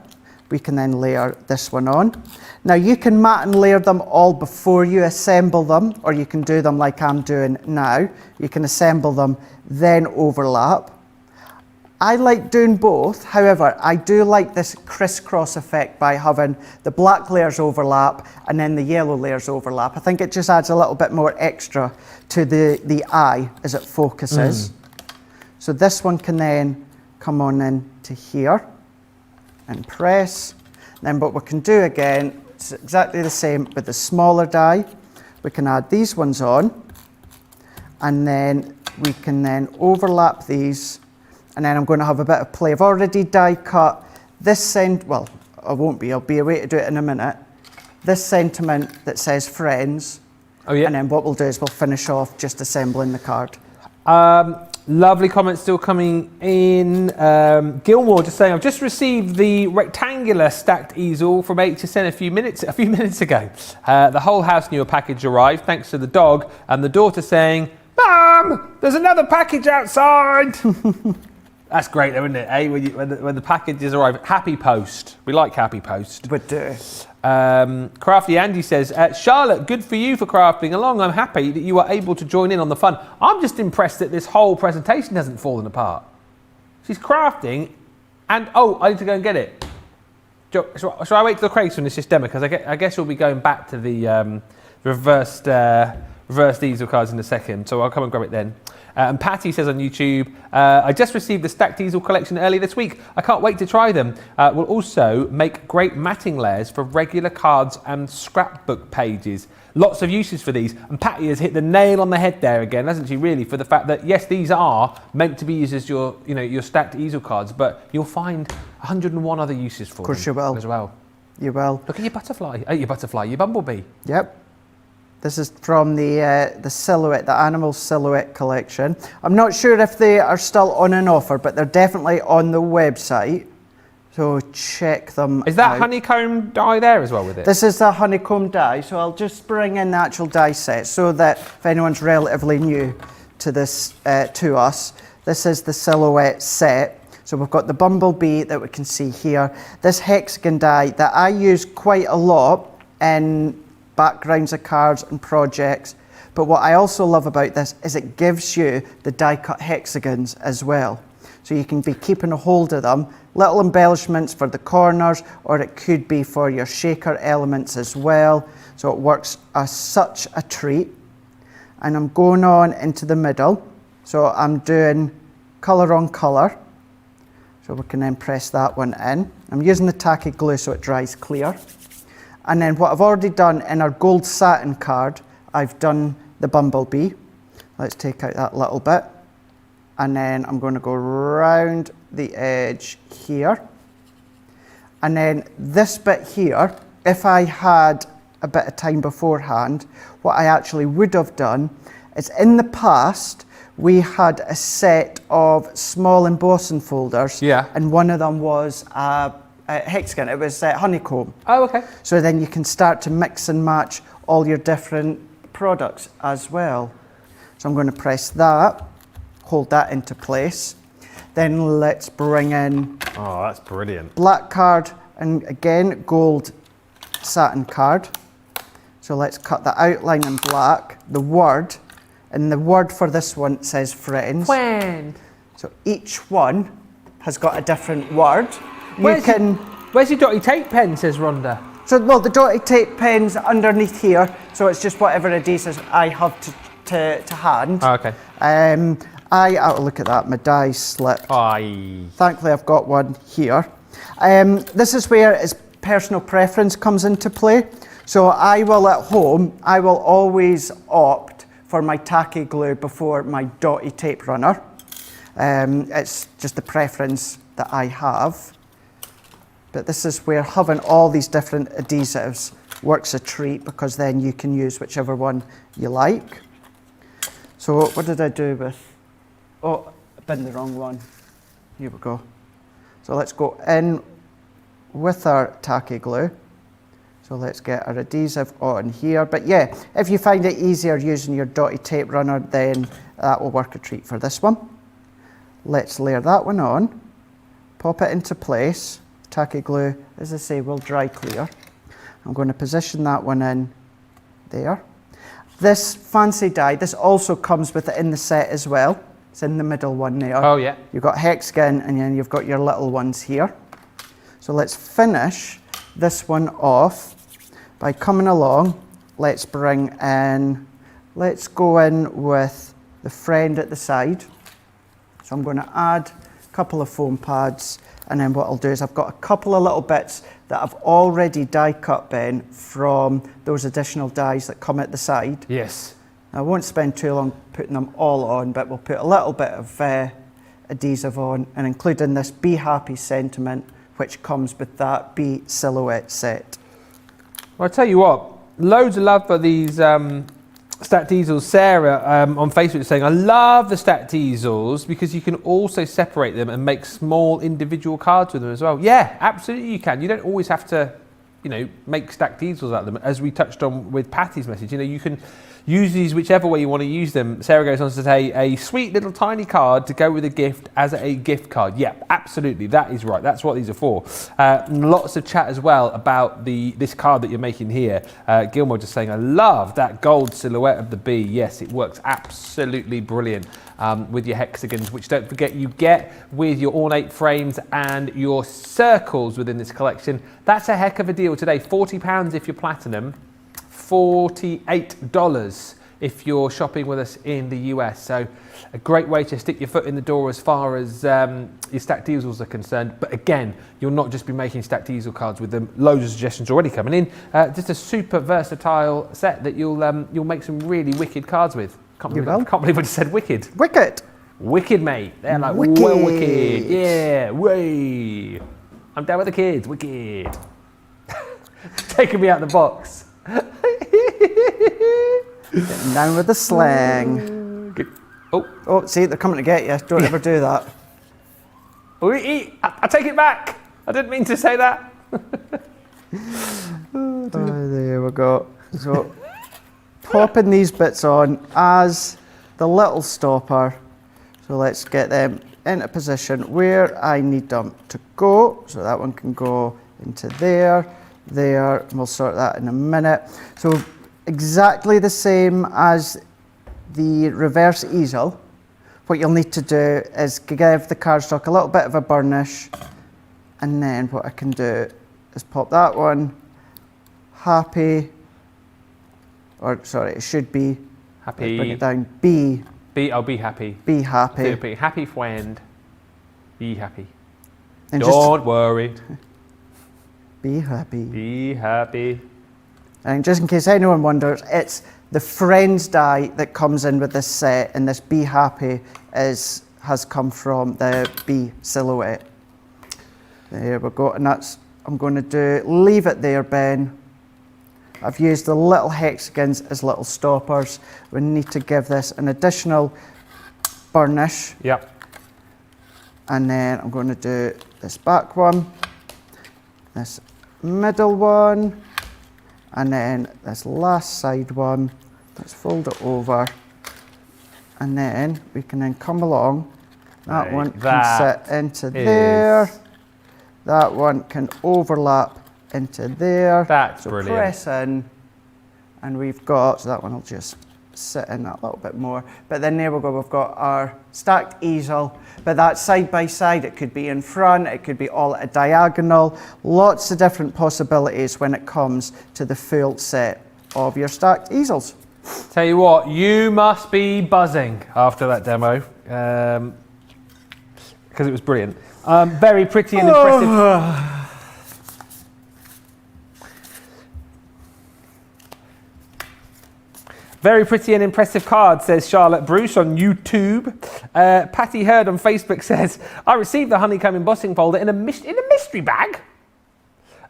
We can then layer this one on. Now you can mat and layer them all before you assemble them, or you can do them like I'm doing now. You can assemble them, then overlap. I like doing both, however, I do like this crisscross effect by having the black layers overlap and then the yellow layers overlap. I think it just adds a little bit more extra to the eye as it focuses. So this one can then come on in to here and press. Then what we can do again, it's exactly the same with the smaller die. We can add these ones on, and then we can then overlap these. And then I'm going to have a bit of play. I've already die cut this well, I won't be, I'll be away to do it in a minute. This sentiment that says friends. Oh yeah. And then what we'll do is we'll finish off just assembling the card. Lovely comments still coming in. Gilmore just saying, I've just received the rectangular stacked easel from HSN a few minutes ago. The whole house knew a package arrived thanks to the dog, and the daughter saying, Mum, there's another package outside. That's great though, isn't it? Eh? When the packages arrive. Happy post. We like happy post. Would do. Crafty Andy says, Charlotte, good for you for crafting along. I'm happy that you are able to join in on the fun. I'm just impressed that this whole presentation hasn't fallen apart. She's crafting and, I need to go and get it. Shall I wait till Craig's finished this demo? Because I guess we'll be going back to the reversed easel cards in a second. So I'll come and grab it then. And Patty says on YouTube, I just received the stacked easel collection early this week. I can't wait to try them. We'll also make great matting layers for regular cards and scrapbook pages. Lots of uses for these. And Patty has hit the nail on the head there again, hasn't she, really, for the fact that, yes, these are meant to be used as your stacked easel cards, but you'll find 101 other uses for them. Of course you will. As well. You will. Look at your butterfly. Your bumblebee. Yep. This is from the silhouette, the animal silhouette collection. I'm not sure if they are still on an offer, but they're definitely on the website. So check them out. Is that honeycomb die there as well with it? This is the honeycomb die. So I'll just bring in the actual die set so that if anyone's relatively new to this, to us, this is the silhouette set. So we've got the bumblebee that we can see here. This hexagon die that I use quite a lot in backgrounds of cards and projects, but what I also love about this is it gives you the die cut hexagons as well. So you can be keeping a hold of them. Little embellishments for the corners, or it could be for your shaker elements as well. So it works as such a treat. And I'm going on into the middle. So I'm doing colour on colour. So we can then press that one in. I'm using the tacky glue so it dries clear. And then what I've already done in our gold satin card, I've done the bumblebee. Let's take out that little bit. And then I'm going to go round the edge here. And then this bit here, if I had a bit of time beforehand, what I actually would have done is, in the past, we had a set of small embossing folders. Yeah. And one of them was a Hexagon. It was honeycomb. Oh, okay. So then you can start to mix and match all your different products as well. So I'm going to press that, hold that into place. Then let's bring in Oh, that's brilliant. black card and again gold satin card. So let's cut the outline in black, the word, and the word for this one says friends. Friend. So each one has got a different word. Where's your dotty tape pen, says Rhonda? So, well, the dotty tape pen's underneath here, so it's just whatever adhesives I have to hand. Oh, okay. Oh, look at that, my die slipped. Aye. Thankfully, I've got one here. This is where its personal preference comes into play. So I will, at home, I will always opt for my tacky glue before my dotty tape runner. It's just the preference that I have. But this is where having all these different adhesives works a treat, because then you can use whichever one you like. So what did I do with? Oh, I binned the wrong one. Here we go. So let's go in with our tacky glue. So let's get our adhesive on here. But yeah, if you find it easier using your dotty tape runner, then that will work a treat for this one. Let's layer that one on, pop it into place. Tacky glue, as I say, will dry clear. I'm going to position that one in there. This fancy die, this also comes with it in the set as well. It's in the middle one there. Oh, yeah. You've got Hexagon, and then you've got your little ones here. So let's finish this one off by coming along. Let's bring in, let's go in with the friend at the side. So I'm going to add a couple of foam pads. And then what I'll do is I've got a couple of little bits that I've already die cut, Ben, from those additional dies that come at the side. Yes. I won't spend too long putting them all on, but we'll put a little bit of adhesive on, and including this Be Happy sentiment, which comes with that Be silhouette set. Well, I tell you what, loads of love for these stacked easels. Sarah on Facebook is saying, I love the stacked easels because you can also separate them and make small individual cards with them as well. Yeah, absolutely you can. You don't always have to, make stacked easels out of them. As we touched on with Patty's message, you can use these whichever way you want to use them. Sarah goes on to say, a sweet little tiny card to go with a gift as a gift card. Yeah, absolutely, that is right. That's what these are for. Lots of chat as well about this card that you're making here. Gilmore just saying, I love that gold silhouette of the bee. Yes, it works absolutely brilliant with your hexagons, which don't forget you get with your ornate frames and your circles within this collection. That's a heck of a deal today. £40 if you're platinum. $48 if you're shopping with us in the US. So a great way to stick your foot in the door as far as your stacked easels are concerned. But again, you'll not just be making stacked easel cards with them. Loads of suggestions already coming in. Just a super versatile set that you'll make some really wicked cards with. Can't believe I just said wicked. Wicked. Wicked, mate. They're like, wicked. Well, wicked. Yeah, way. I'm down with the kids. Wicked. Taking me out of the box. Getting down with the slang. Good. Oh, Oh, see, they're coming to get you. Don't ever do that. I take it back. I didn't mean to say that. There we go. So, popping these bits on as the little stopper. So let's get them into position where I need them to go. So that one can go into there, and we'll sort that in a minute. So exactly the same as the reverse easel. what you'll need to do is give the cardstock a little bit of a burnish, and then what I can do is pop that one, happy, or sorry, it should be, Happy. bring it down, be I'll be happy. Be happy. Be happy friend. Be happy. And Don't worry. be happy. Be happy. And just in case anyone wonders, it's the Friends die that comes in with this set, and this Be Happy has come from the bee silhouette. There we go, and that's, I'm going to leave it there, Ben. I've used the little hexagons as little stoppers. We need to give this an additional burnish. Yep. And then I'm going to do this back one, this middle one, and then this last side one. Let's fold it over, and then we can then come along. That Right, one can that sit into there. That one can overlap into there. That's so brilliant. Press in, and we've got, so that one will just sit in that little bit more. But then there we go, we've got our stacked easel, but that's side by side. It could be in front, it could be all at a diagonal. Lots of different possibilities when it comes to the full set of your stacked easels. Tell you what, you must be buzzing after that demo, because it was brilliant. Very pretty and impressive. Very pretty and impressive card, says Charlotte Bruce on YouTube. Patty Hurd on Facebook says, I received the honeycomb embossing folder in a mystery bag.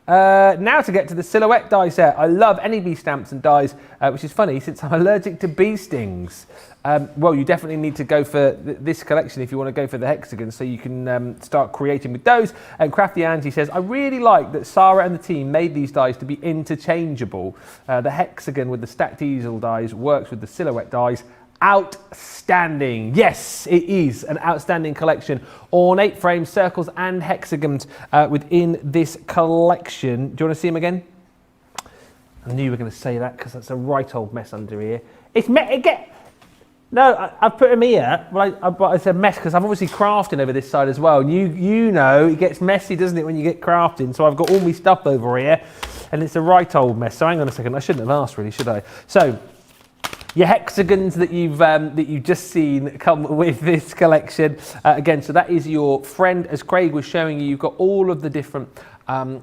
Now to get to the silhouette die set. I love any bee stamps and dies, which is funny since I'm allergic to bee stings. Well, you definitely need to go for this collection if you want to go for the hexagons, so you can start creating with those. And Crafty Angie says, I really like that Sarah and the team made these dies to be interchangeable. The hexagon with the stacked easel dies works with the silhouette dies. Outstanding. Yes, it is an outstanding collection. Ornate frames, circles and hexagons within this collection. Do you want to see them again? I knew you were going to say that because that's a right old mess under here. No, I've put them here, but it's a mess because I'm obviously crafting over this side as well. And you know it gets messy, doesn't it, when you get crafting? So I've got all my stuff over here and it's a right old mess. So hang on a second, I shouldn't have asked really, should I? So your hexagons that you've just seen come with this collection. Again, so that is your friend, as Craig was showing you. You've got all of the different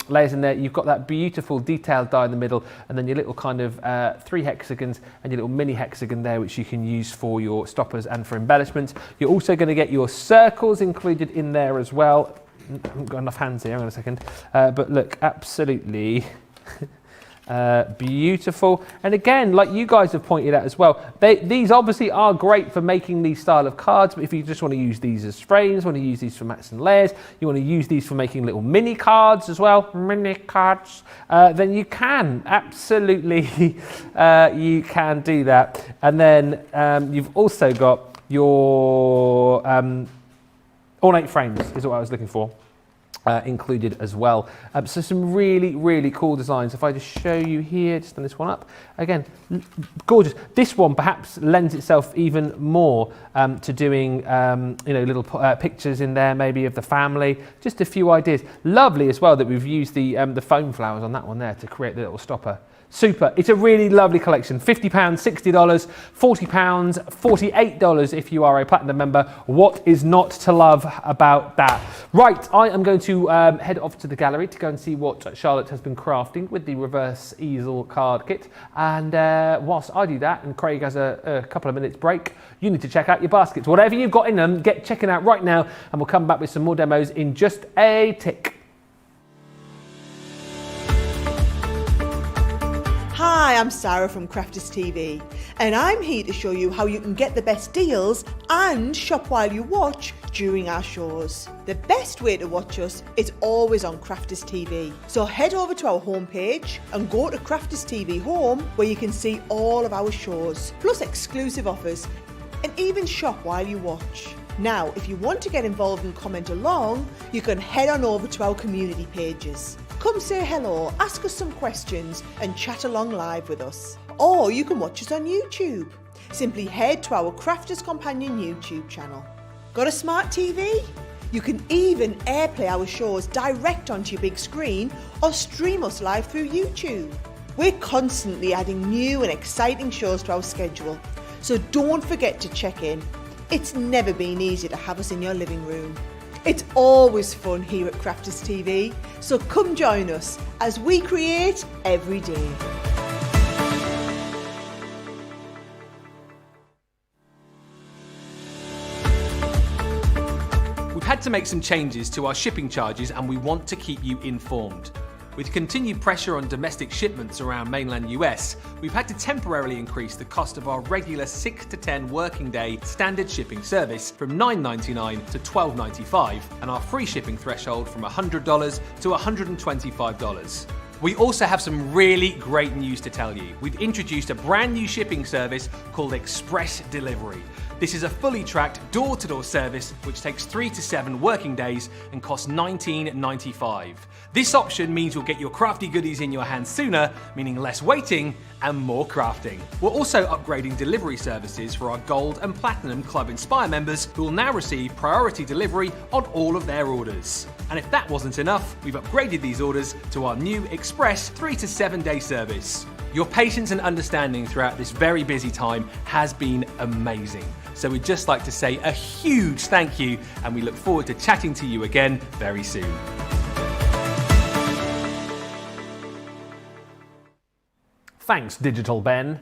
layers in there. You've got that beautiful detailed die in the middle, and then your little kind of 3 hexagons and your little mini hexagon there, which you can use for your stoppers and for embellishments. You're also going to get your circles included in there as well. I haven't got enough hands here, hang on a second. But look, absolutely beautiful. And again, like you guys have pointed out as well, these obviously are great for making these style of cards, but if you just want to use these as frames, want to use these for mats and layers, you want to use these for making little mini cards as well, then you can, absolutely, you can do that. And then you've also got your ornate frames, is what I was looking for. Included as well. So some really, really cool designs. If I just show you here, just on this one up, again, gorgeous. This one perhaps lends itself even more to doing, little pictures in there, maybe of the family. Just a few ideas. Lovely as well that we've used the foam flowers on that one there to create the little stopper. Super. It's a really lovely collection. £50, $60, £40, $48 if you are a Platinum member. What is not to love about that? Right, I am going to head off to the gallery to go and see what Charlotte has been crafting with the reverse easel card kit. And whilst I do that and Craig has a couple of minutes break, you need to check out your baskets. Whatever you've got in them, get checking out right now, and we'll come back with some more demos in just a tick. Hi, I'm Sarah from Crafters TV, and I'm here to show you how you can get the best deals and shop while you watch during our shows. The best way to watch us is always on Crafters TV. So head over to our homepage and go to Crafters TV Home, where you can see all of our shows, plus exclusive offers, and even shop while you watch. Now, if you want to get involved and comment along, you can head on over to our community pages. Come say hello, ask us some questions and chat along live with us. Or you can watch us on YouTube. Simply head to our Crafters Companion YouTube channel. Got a smart TV? You can even airplay our shows direct onto your big screen or stream us live through YouTube. We're constantly adding new and exciting shows to our schedule, so don't forget to check in. It's never been easier to have us in your living room. It's always fun here at Crafters TV, so come join us as we create every day. We've had to make some changes to our shipping charges and we want to keep you informed. With continued pressure on domestic shipments around mainland US, we've had to temporarily increase the cost of our regular 6 to 10 working day standard shipping service from $9.99 to $12.95 and our free shipping threshold from $100 to $125. We also have some really great news to tell you. We've introduced a brand new shipping service called Express Delivery. This is a fully tracked door-to-door service which takes 3 to 7 working days and costs $19.95. This option means you'll get your crafty goodies in your hands sooner, meaning less waiting and more crafting. We're also upgrading delivery services for our Gold and Platinum Club Inspire members who will now receive priority delivery on all of their orders. And if that wasn't enough, we've upgraded these orders to our new Express 3 to 7 day service. Your patience and understanding throughout this very busy time has been amazing. So we'd just like to say a huge thank you and we look forward to chatting to you again very soon. Thanks, Digital Ben.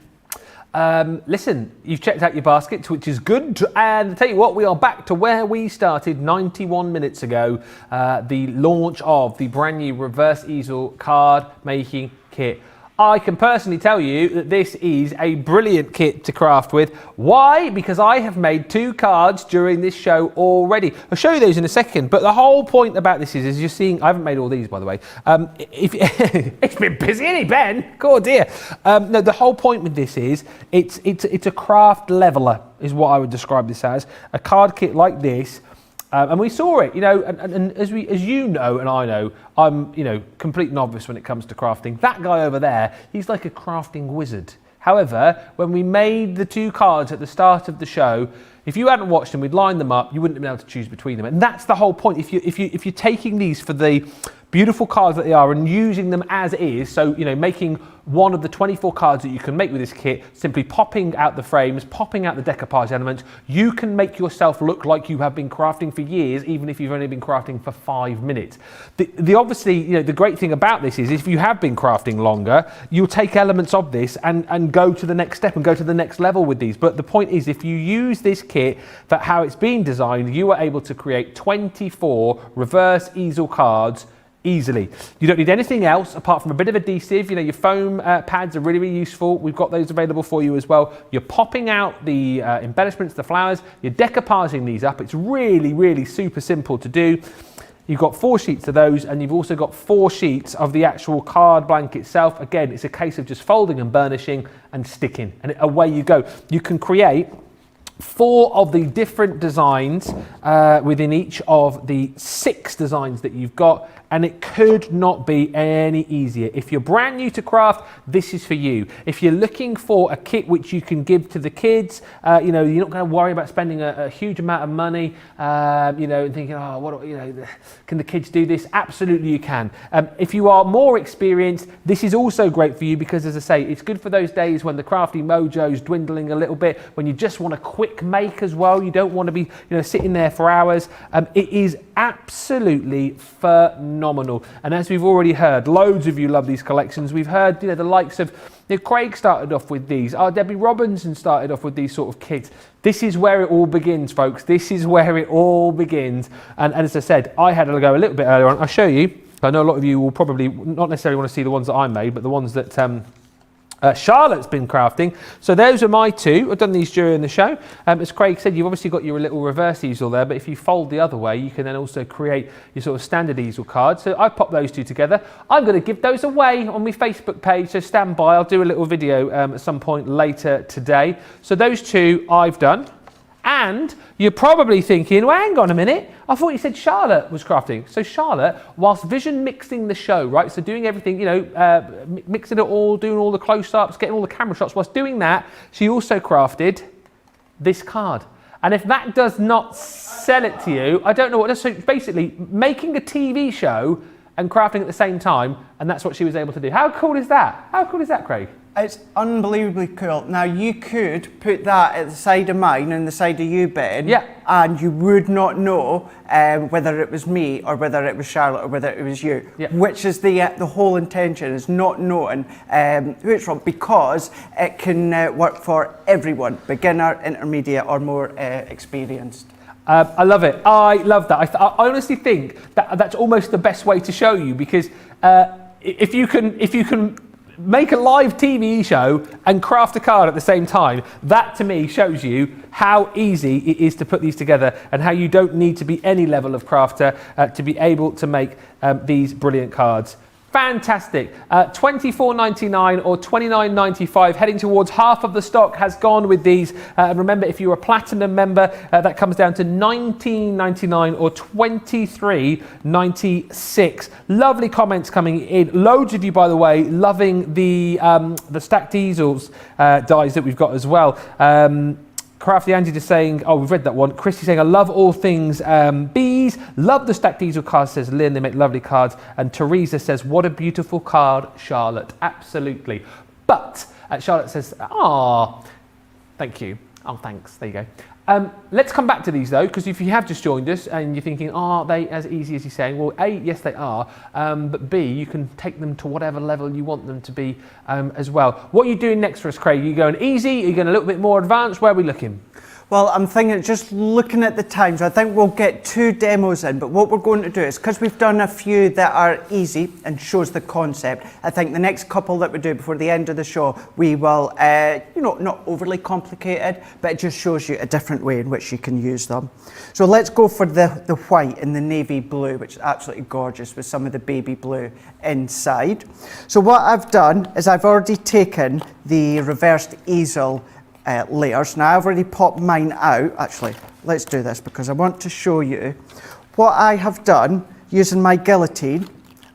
Listen, you've checked out your baskets, which is good. And I tell you what, we are back to where we started 91 minutes ago. The launch of the brand new reverse easel card making kit. I can personally tell you that this is a brilliant kit to craft with. Why? Because I have made 2 cards during this show already. I'll show you those in a second, but the whole point about this is you're seeing, I haven't made all these by the way. It's been busy, isn't it, Ben? God dear. No, the whole point with this is, it's a craft leveler is what I would describe this as. A card kit like this. And we saw it, you know, and as you know and I know, I'm, you know, complete novice when it comes to crafting. That guy over there, he's like a crafting wizard. However, when we made the 2 cards at the start of the show, if you hadn't watched them, we'd line them up, you wouldn't have been able to choose between them. And that's the whole point. If you're taking these for the beautiful cards that they are and using them as is, so, you know, making one of the 24 cards that you can make with this kit, simply popping out the frames, popping out the decoupage elements, you can make yourself look like you have been crafting for years, even if you've only been crafting for 5 minutes. The obviously, you know, the great thing about this is if you have been crafting longer, you'll take elements of this and go to the next step and go to the next level with these. But the point is, if you use this kit for how it's been designed, you are able to create 24 reverse easel cards easily. You don't need anything else apart from a bit of adhesive. You know, your foam pads are really, really useful. We've got those available for you as well. You're popping out the embellishments, the flowers. You're decoupaging these up. It's really, really super simple to do. You've got 4 sheets of those, and you've also got 4 sheets of the actual card blank itself. Again, it's a case of just folding and burnishing and sticking, and away you go. You can create 4 of the different designs within each of the 6 designs that you've got, and it could not be any easier. If you're brand new to craft, this is for you. If you're looking for a kit which you can give to the kids, you know, you're not going to worry about spending a huge amount of money, you know, and thinking, oh, what, you know, can the kids do this? Absolutely you can. If you are more experienced, this is also great for you because, as I say, it's good for those days when the crafty mojo's dwindling a little bit, when you just want a quick make as well. You don't want to be, you know, sitting there for hours. It is absolutely phenomenal. And as we've already heard, loads of you love these collections. We've heard, you know, the likes of, you know, Craig started off with these. Debbie Robinson started off with these sort of kits. This is where it all begins, folks. This is where it all begins. And as I said, I had to go a little bit earlier on. I'll show you. I know a lot of you will probably not necessarily want to see the ones that I made, but the ones that Charlotte's been crafting. So those are my 2. I've done these during the show. As Craig said, you've obviously got your little reverse easel there, but if you fold the other way, you can then also create your sort of standard easel card. So I popped those 2 together. I'm going to give those away on my Facebook page, so stand by. I'll do a little video at some point later today. So those 2 I've done. And you're probably thinking, well, hang on a minute, I thought you said Charlotte was crafting. So Charlotte, whilst Vision mixing the show, right, so doing everything, mixing it all, doing all the close-ups, getting all the camera shots, whilst doing that, she also crafted this card. And if that does not sell it to you, I don't know what does. So basically, making a TV show and crafting at the same time, and that's what she was able to do. How cool is that? How cool is that, Craig? It's unbelievably cool. Now, you could put that at the side of mine and the side of you, Ben, yeah, and you would not know whether it was me or whether it was Charlotte or whether it was you, yeah. Which is the whole intention, is not knowing who it's from, because it can work for everyone, beginner, intermediate or more experienced. I love it. I love that. I honestly think that that's almost the best way to show you, because if you can make a live TV show and craft a card at the same time, that to me shows you how easy it is to put these together and how you don't need to be any level of crafter to be able to make these brilliant cards. Fantastic. $24.99 or $29.95, heading towards half of the stock has gone with these. And remember, if you're a platinum member, that comes down to $19.99 or $23.96. Lovely comments coming in. Loads of you, by the way, loving the stacked easels dies that we've got as well. Crafty Angie just saying, oh, we've read that one. Christy saying, I love all things bees. Love the stacked easel cards, says Lynn. They make lovely cards. And Teresa says, what a beautiful card, Charlotte. Absolutely. But Charlotte says, ah, thank you. Oh, thanks. There you go. Let's come back to these though, because if you have just joined us and you're thinking, are they as easy as you're saying? Well, A, yes they are, but B, you can take them to whatever level you want them to be as well. What are you doing next for us, Craig? Are you going easy? Are you going a little bit more advanced? Where are we looking? Well, I'm thinking, just looking at the times, I think we'll get 2 demos in, but what we're going to do is, because we've done a few that are easy and shows the concept, I think the next couple that we do before the end of the show, we will, not overly complicated, but it just shows you a different way in which you can use them. So let's go for the white and the navy blue, which is absolutely gorgeous with some of the baby blue inside. So what I've done is I've already taken the reversed easel layers. Now I've already popped mine out. Actually, let's do this because I want to show you what I have done using my guillotine.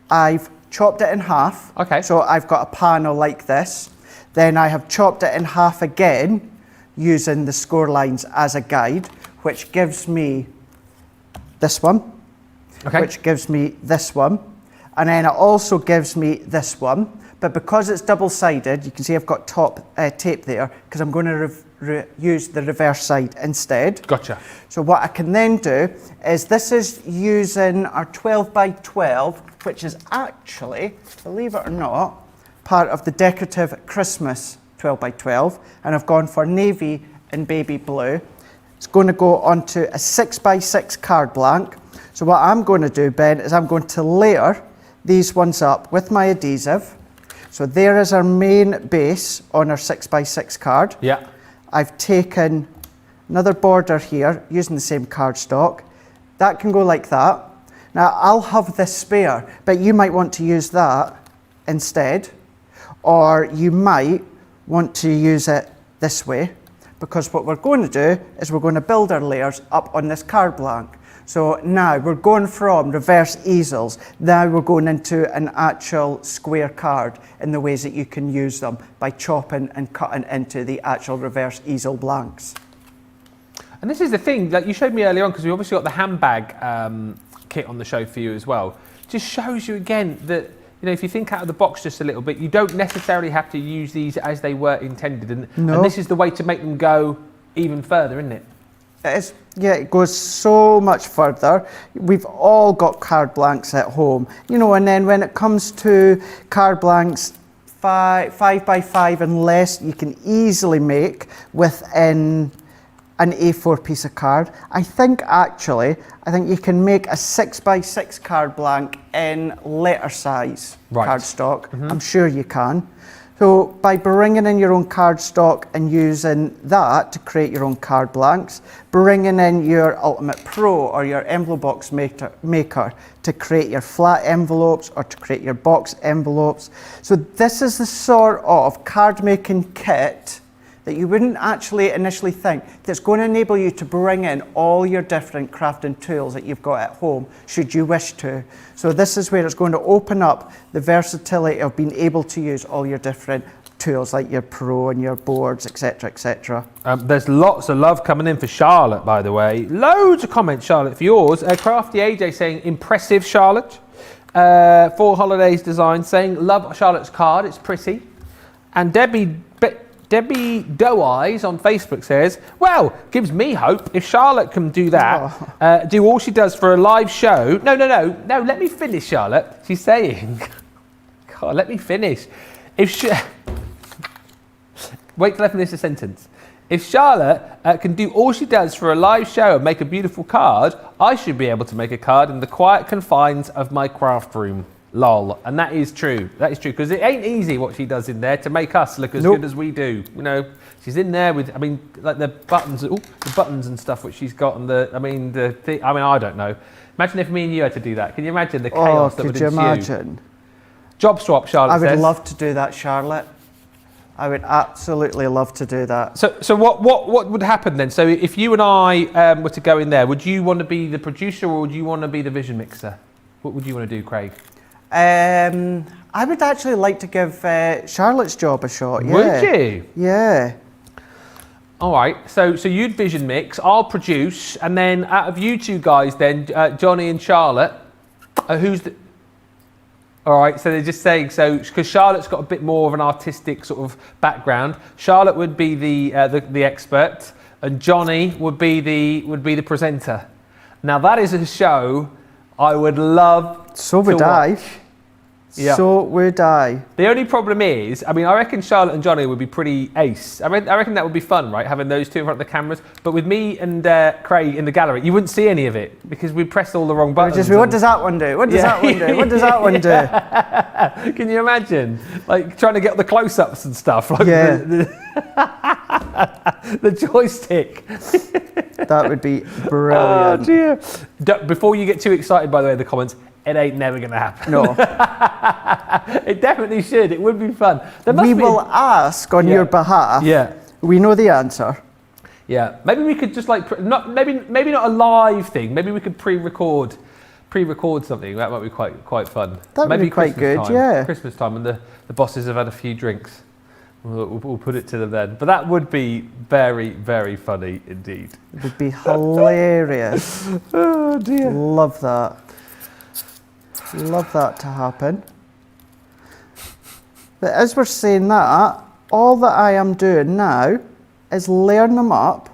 I've chopped it in half. Okay. So I've got a panel like this. Then I have chopped it in half again using the score lines as a guide, which gives me this one, which gives me this one, and then it also gives me this one. But because it's double-sided, you can see I've got top tape there because I'm going to use the reverse side instead. Gotcha. So what I can then do is, this is using our 12 by 12, which is actually, believe it or not, part of the decorative Christmas 12 by 12. And I've gone for navy and baby blue. It's going to go onto a 6 by 6 card blank. So what I'm going to do, Ben, is I'm going to layer these ones up with my adhesive. So there is our main base on our 6 by 6 card. Yeah. I've taken another border here using the same cardstock. That can go like that. Now I'll have this spare, but you might want to use that instead, or you might want to use it this way, because what we're going to do is we're going to build our layers up on this card blank. So now we're going from reverse easels, now we're going into an actual square card in the ways that you can use them by chopping and cutting into the actual reverse easel blanks. And this is the thing that you showed me earlier on, because we obviously got the handbag kit on the show for you as well. Just shows you again that, if you think out of the box just a little bit, you don't necessarily have to use these as they were intended. And this is the way to make them go even further, isn't it? It is, yeah, it goes so much further. We've all got card blanks at home, and then when it comes to card blanks, 5 by 5 and less, you can easily make within an A4 piece of card. I think you can make a 6 by 6 card blank in letter size cardstock. I'm sure you can. So by bringing in your own cardstock and using that to create your own card blanks, bringing in your Ultimate Pro or your envelope box maker to create your flat envelopes or to create your box envelopes. So this is the sort of card making kit that that you wouldn't actually initially think, that's going to enable you to bring in all your different crafting tools that you've got at home, should you wish to. So this is where it's going to open up the versatility of being able to use all your different tools like your Pro and your boards, etc, etc. There's lots of love coming in for Charlotte, by the way. Loads of comments, Charlotte, for yours. Crafty AJ saying, impressive, Charlotte. For Holidays Design saying, love Charlotte's card, it's pretty. And Debbie Doe Eyes on Facebook says, well, gives me hope if Charlotte can do that, do all she does for a live show. No, let me finish, Charlotte. She's saying, God, let me finish. Wait till I finish the sentence. If Charlotte can do all she does for a live show and make a beautiful card, I should be able to make a card in the quiet confines of my craft room. Lol. And that is true. That is true, because it ain't easy what she does in there to make us look as good as we do. You know, she's in there with, I mean, like the buttons, the buttons and stuff which she's got, and I don't know. Imagine if me and you had to do that. Can you imagine the chaos that would ensue? Could you imagine? Job swap, Charlotte says. I would love to do that, Charlotte. I would absolutely love to do that. So what would happen then? So if you and I were to go in there, would you want to be the producer or would you want to be the vision mixer? What would you want to do, Craig? I would actually like to give Charlotte's job a shot. Yeah. Would you? Yeah. All right. So you'd vision mix, I'll produce, and then out of you two guys, then Johnny and Charlotte, who's the? All right, so they're just saying, so because Charlotte's got a bit more of an artistic sort of background, Charlotte would be the expert, and Johnny would be the presenter. Now that is a show I would love. So would I. Yeah. So would I. The only problem is, I mean, I reckon Charlotte and Johnny would be pretty ace. I reckon that would be fun, right? Having those two in front of the cameras. But with me and Craig in the gallery, you wouldn't see any of it because we pressed all the wrong buttons. What does that one do? What does that one do? What does that one do? Can you imagine? Like trying to get the close-ups and stuff. Like the joystick. That would be brilliant. Oh dear. Before you get too excited, by the way, in the comments, it ain't never going to happen. No. It definitely should. It would be fun. We will ask on your behalf. Yeah. We know the answer. Yeah. Maybe we could just like, maybe not a live thing. Maybe we could pre-record something. That might be quite fun. That would be quite good, yeah. Christmas time when the bosses have had a few drinks. We'll put it to them then. But that would be very, very funny indeed. It would be hilarious. Oh dear. Love that. Love that to happen. But as we're saying that, all that I am doing now is layering them up,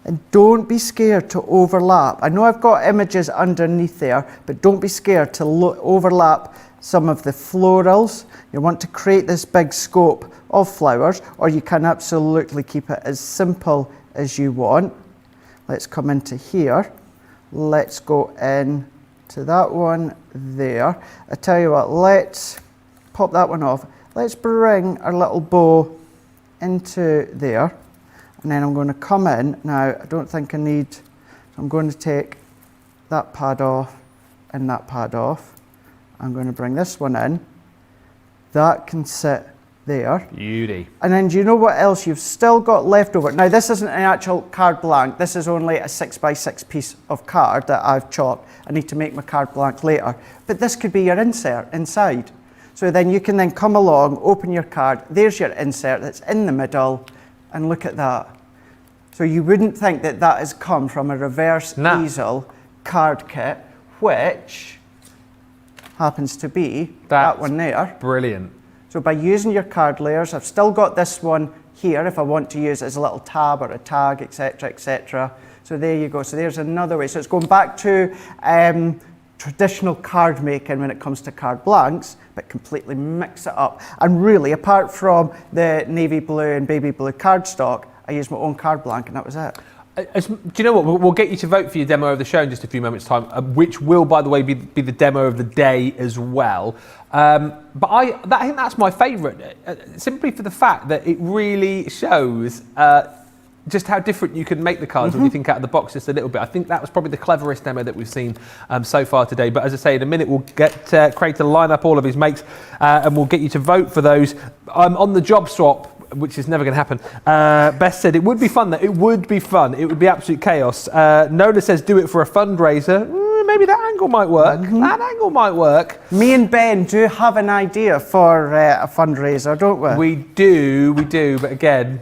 and don't be scared to overlap. I know I've got images underneath there, but don't be scared to overlap some of the florals. You want to create this big scope of flowers, or you can absolutely keep it as simple as you want. Let's come into here. Let's go in to that one there. I tell you what, let's pop that one off. Let's bring our little bow into there. And then I'm going to come in. Now, I don't think I need, I'm going to take that pad off and that pad off. I'm going to bring this one in. That can sit there. Beauty. And then do you know what else you've still got left over? Now, this isn't an actual card blank. This is only a 6x6 piece of card that I've chopped. I need to make my card blank later. But this could be your insert inside. So then you can then come along, open your card. There's your insert that's in the middle. And look at that. So you wouldn't think that that has come from a reverse easel card kit, which happens to be that one there. Brilliant. So by using your card layers, I've still got this one here if I want to use it as a little tab or a tag, etc, etc. So there you go. So there's another way. So it's going back to traditional card making when it comes to card blanks, but completely mix it up. And really, apart from the navy blue and baby blue cardstock, I used my own card blank and that was it. Do you know what? We'll get you to vote for your demo of the show in just a few moments' time, which will, by the way, be the demo of the day as well. But I think that's my favourite, simply for the fact that it really shows just how different you can make the cards when you think out of the box just a little bit. I think that was probably the cleverest demo that we've seen so far today. But as I say, in a minute, we'll get Craig to line up all of his makes and we'll get you to vote for those. On the job swap, which is never going to happen. Beth said it would be fun. It would be fun. It would be absolute chaos. Nola says do it for a fundraiser. Maybe that angle might work. That angle might work. Me and Ben do have an idea for a fundraiser, don't we? We do. But again.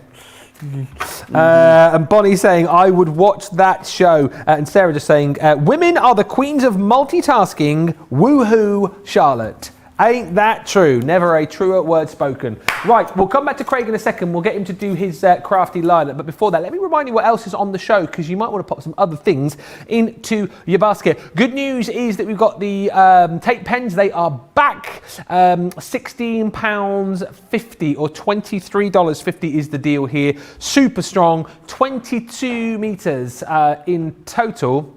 And Bonnie saying I would watch that show, and Sarah just saying women are the queens of multitasking. Woohoo, Charlotte. Ain't that true? Never a truer word spoken. Right, we'll come back to Craig in a second. We'll get him to do his crafty lineup. But before that, let me remind you what else is on the show, because you might want to pop some other things into your basket. Good news is that we've got the tape pens. They are back. £16.50 or $23.50 is the deal here. Super strong. 22 metres in total.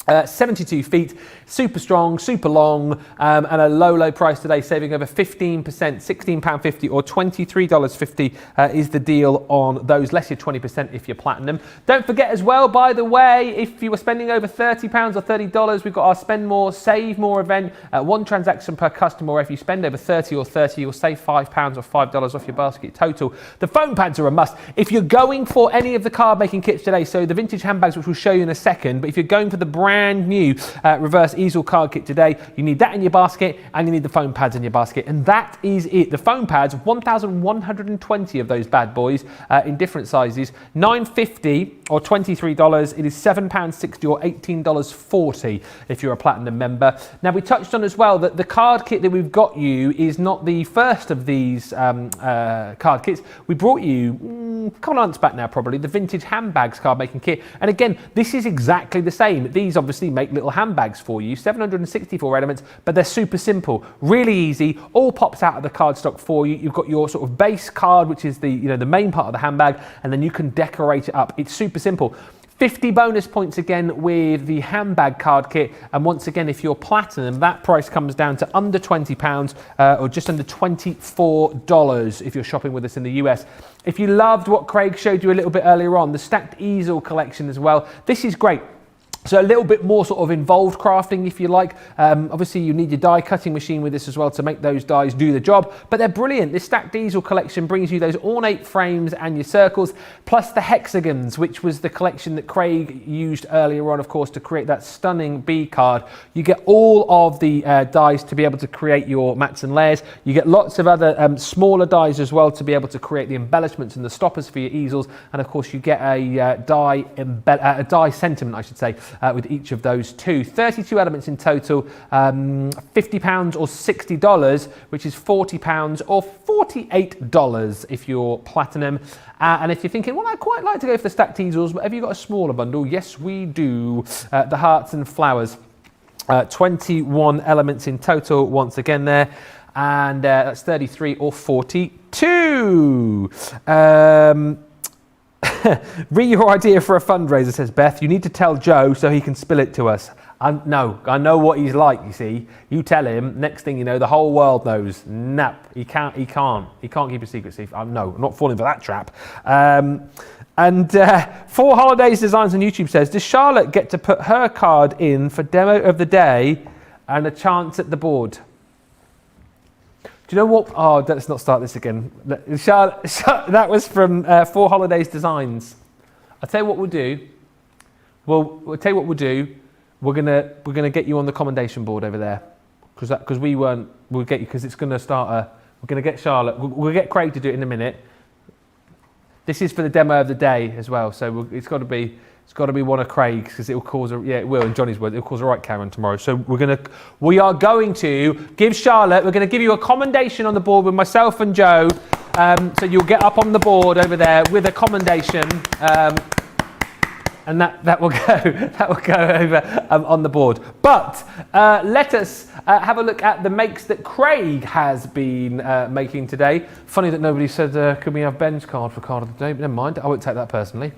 72 feet, super strong, super long, and a low price today, saving over 15%, £16.50 or $23.50 is the deal on those, less your 20% if you're platinum. Don't forget as well, by the way, if you were spending over £30 or $30, we've got our Spend More, Save More event, one transaction per customer, or if you spend over 30 or 30, you'll save £5 or $5 off your basket total. The foam pads are a must. If you're going for any of the card making kits today, so the vintage handbags, which we'll show you in a second, but if you're going for the brand new reverse easel card kit today, you need that in your basket and you need the foam pads in your basket, and that is it. The foam pads, 1,120 of those bad boys in different sizes, $9.50 or $23. It is £7.60 or $18.40 if you're a platinum member. Now, we touched on as well that the card kit that we've got you is not the first of these card kits. We brought you a couple of months back now, probably, the vintage handbags card making kit, and again, this is exactly the same. These obviously make little handbags for you, 764 elements, but they're super simple, really easy, all pops out of the cardstock for you. You've got your sort of base card, which is the the main part of the handbag, and then you can decorate it up. It's super simple. 50 bonus points again with the handbag card kit, and once again, if you're platinum, that price comes down to under £20 or just under $24 if you're shopping with us in the US. If you loved what Craig showed you a little bit earlier on, the stacked easel collection as well, this is great. So a little bit more sort of involved crafting, if you like. Obviously, you need your die cutting machine with this as well to make those dies do the job, but they're brilliant. This stacked easel collection brings you those ornate frames and your circles, plus the hexagons, which was the collection that Craig used earlier on, of course, to create that stunning B card. You get all of the dies to be able to create your mats and layers. You get lots of other smaller dies as well to be able to create the embellishments and the stoppers for your easels, and of course, you get a die sentiment, I should say, with each of those two. 32 elements in total, £50 or $60, which is £40 or $48 if you're platinum. And if you're thinking, well, I'd quite like to go for the stacked easels, but have you got a smaller bundle? Yes, we do. The hearts and flowers, 21 elements in total, once again there. And that's 33 or 42. Read your idea for a fundraiser, says Beth. You need to tell Joe so he can spill it to us. No, I know what he's like, you see. You tell him, next thing you know, the whole world knows. No, he can't keep a secret, Steve. No, I'm not falling for that trap. And For Holidays Designs on YouTube says, does Charlotte get to put her card in for demo of the day and a chance at the board? Do you know what? Oh, let's not start this again. Charlotte, that was from For Holidays Designs. I'll tell you what we'll do. We'll tell you what we'll do. We're gonna get you on the commendation board over there, because we weren't. We'll get you because it's gonna start a. We're gonna get Charlotte. We'll get Craig to do it in a minute. This is for the demo of the day as well, so it's got to be. It's got to be one of Craig's, because it will cause a, it will, in Johnny's words, it'll cause a right Karen tomorrow. So we are going to give Charlotte, we're going to give you a commendation on the board with myself and Joe. So you'll get up on the board over there with a commendation. And that will go over on the board. But let us have a look at the makes that Craig has been making today. Funny that nobody said, could we have Ben's card for card of the day? But never mind, I won't take that personally.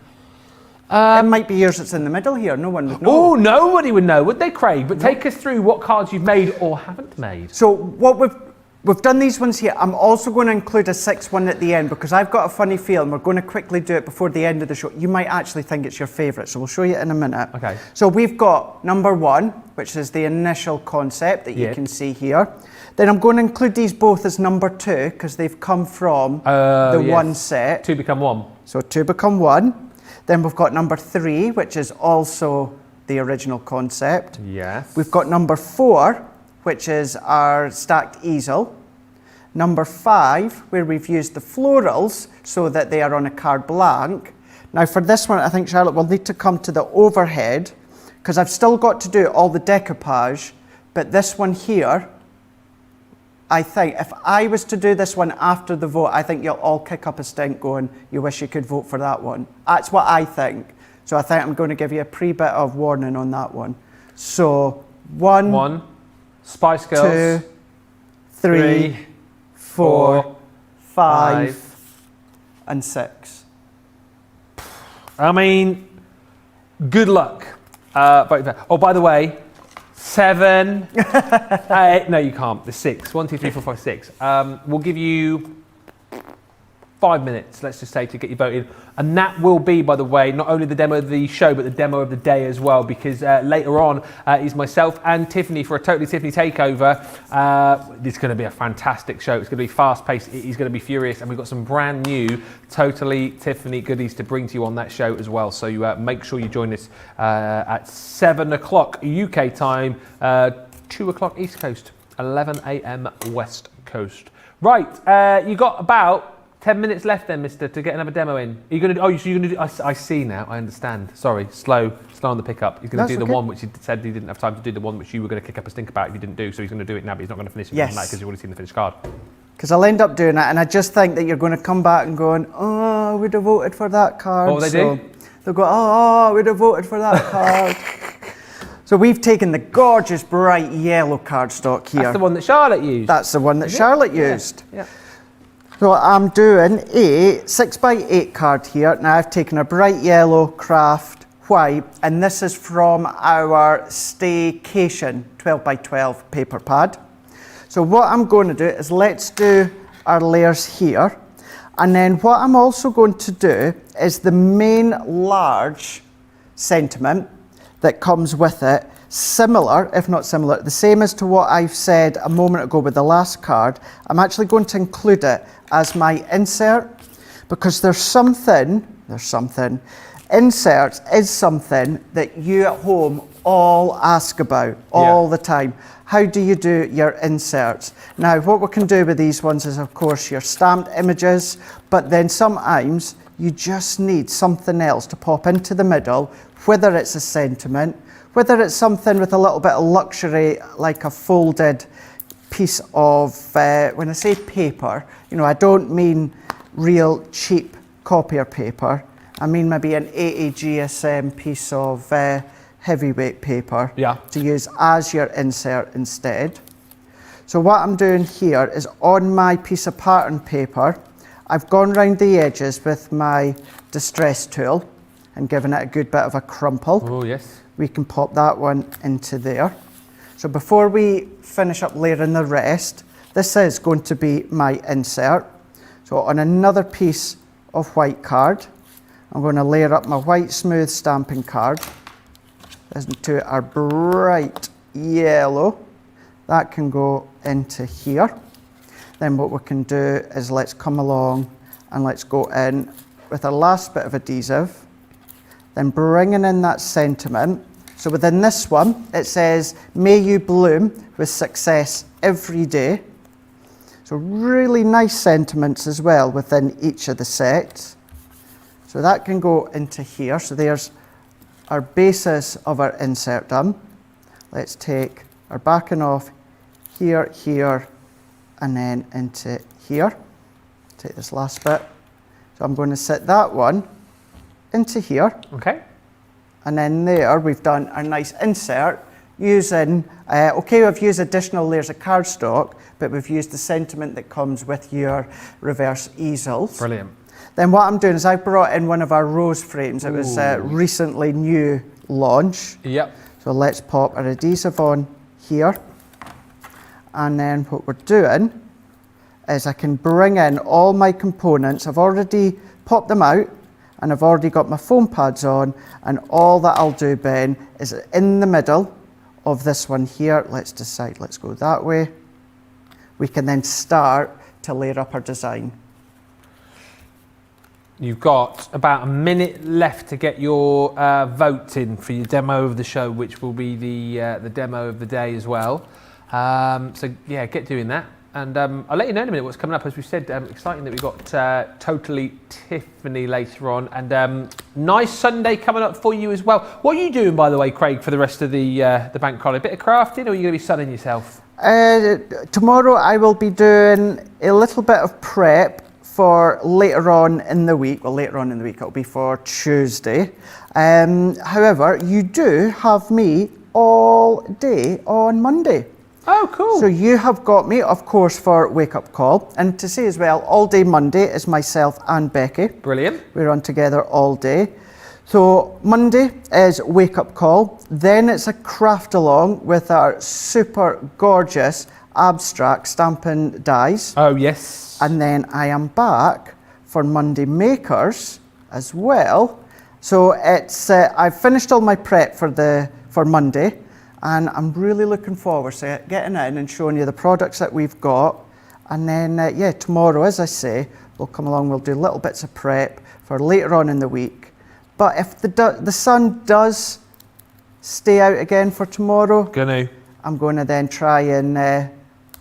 It might be yours that's in the middle here. No one would know. Oh, nobody would know, would they, Craig? But take us through what cards you've made or haven't made. So what we've done these ones here. I'm also going to include a 6th one at the end because I've got a funny feeling we're going to quickly do it before the end of the show. You might actually think it's your favourite, so we'll show you in a minute. Okay. So we've got number 1, which is the initial concept that you can see here. Then I'm going to include these both as number 2 because they've come from the one set. 2 become 1. So 2 become 1. Then we've got number 3, which is also the original concept. Yes. We've got number 4, which is our stacked easel. Number 5, where we've used the florals so that they are on a card blank. Now for this one, I think Charlotte will need to come to the overhead because I've still got to do all the decoupage, but this one here, I think if I was to do this one after the vote, I think you'll all kick up a stink going, you wish you could vote for that one. That's what I think. So I think I'm going to give you a pre-bit of warning on that one. So 1, Spice Girls, 2, 3, 4, 5, and 6. I mean, good luck. Oh, by the way, 7, 8. No, you can't. The 6. 1, 2, 3, 4, 5, 6. We'll give you 5 minutes, let's just say, to get you voted. And that will be, by the way, not only the demo of the show, but the demo of the day as well, because later on is myself and Tiffany for a Totally Tiffany takeover. It's going to be a fantastic show. It's going to be fast-paced. It is going to be furious. And we've got some brand new Totally Tiffany goodies to bring to you on that show as well. So you make sure you join us at 7 o'clock UK time, 2 o'clock East Coast, 11 a.m. West Coast. Right, you got about 10 minutes left then, mister, to get another demo in. Are you going to do, you're going to do, I see now, I understand. Sorry, slow on the pickup. He's going to do the one which he said he didn't have time to do, the one which you were going to kick up a stink about if you didn't do, so he's going to do it now, but he's not going to finish it on that because you've already seen the finished card. Because I'll end up doing that, and I just think that you're going to come back and going, oh, I would have voted for that card. What will they do? They'll go, oh, I would have voted for that card. So we've taken the gorgeous bright yellow cardstock here. That's the one that Charlotte used. That's the one that Charlotte used. Yeah. So I'm doing a 6x8 card here. Now I've taken a bright yellow, craft, white, and this is from our Staycation 12x12 paper pad. So what I'm going to do is let's do our layers here. And then what I'm also going to do is the main large sentiment that comes with it, similar, if not similar, the same as to what I've said a moment ago with the last card. I'm actually going to include it as my insert because there's something, inserts is something that you at home all ask about all the time. How do you do your inserts? Now, what we can do with these ones is, of course, your stamped images, but then sometimes you just need something else to pop into the middle, whether it's a sentiment, whether it's something with a little bit of luxury, like a folded piece of, when I say paper, you know, I don't mean real cheap copier paper. I mean maybe an AAGSM piece of heavyweight paper to use as your insert instead. So what I'm doing here is on my piece of pattern paper, I've gone round the edges with my distress tool and given it a good bit of a crumple. Oh, yes. We can pop that one into there. So before we finish up layering the rest, this is going to be my insert. So on another piece of white card, I'm going to layer up my white smooth stamping card. Listen to our bright yellow. That can go into here. Then what we can do is let's come along and let's go in with our last bit of adhesive. Then bringing in that sentiment. So within this one, it says, may you bloom with success every day. So really nice sentiments as well within each of the sets. So that can go into here. So there's our basis of our insert done. Let's take our backing off here, here, and then into here. Take this last bit. So I'm going to set that one into here. Okay. And then there we've done our nice insert using, we've used additional layers of cardstock, but we've used the sentiment that comes with your reverse easels. Brilliant. Then what I'm doing is I've brought in one of our rose frames. It was recently new launch. Yep. So let's pop our adhesive on here. And then what we're doing is I can bring in all my components. I've already popped them out and I've already got my foam pads on, and all that I'll do, Ben, is in the middle of this one here. Let's decide, let's go that way. We can then start to layer up our design. You've got about a minute left to get your vote in for your demo of the show, which will be the demo of the day as well. So yeah, get doing that. And I'll let you know in a minute what's coming up. As we said, exciting that we've got Totally Tiffany later on. And nice Sunday coming up for you as well. What are you doing, by the way, Craig, for the rest of the bank holiday? A bit of crafting, or are you going to be sunning yourself? Tomorrow I will be doing a little bit of prep for later on in the week. Well, later on in the week it'll be for Tuesday. However, you do have me all day on Monday. Oh, cool. So you have got me, of course, for Wake Up Call. And to say as well, all day Monday is myself and Becky. Brilliant. We're on together all day. So Monday is Wake Up Call. Then it's a craft along with our super gorgeous abstract stamping dies. Oh, yes. And then I am back for Monday Makers as well. So it's I've finished all my prep for Monday. And I'm really looking forward to getting in and showing you the products that we've got. And then, yeah, tomorrow, as I say, we'll come along, we'll do little bits of prep for later on in the week. But if the sun does stay out again for tomorrow, I'm going to then try and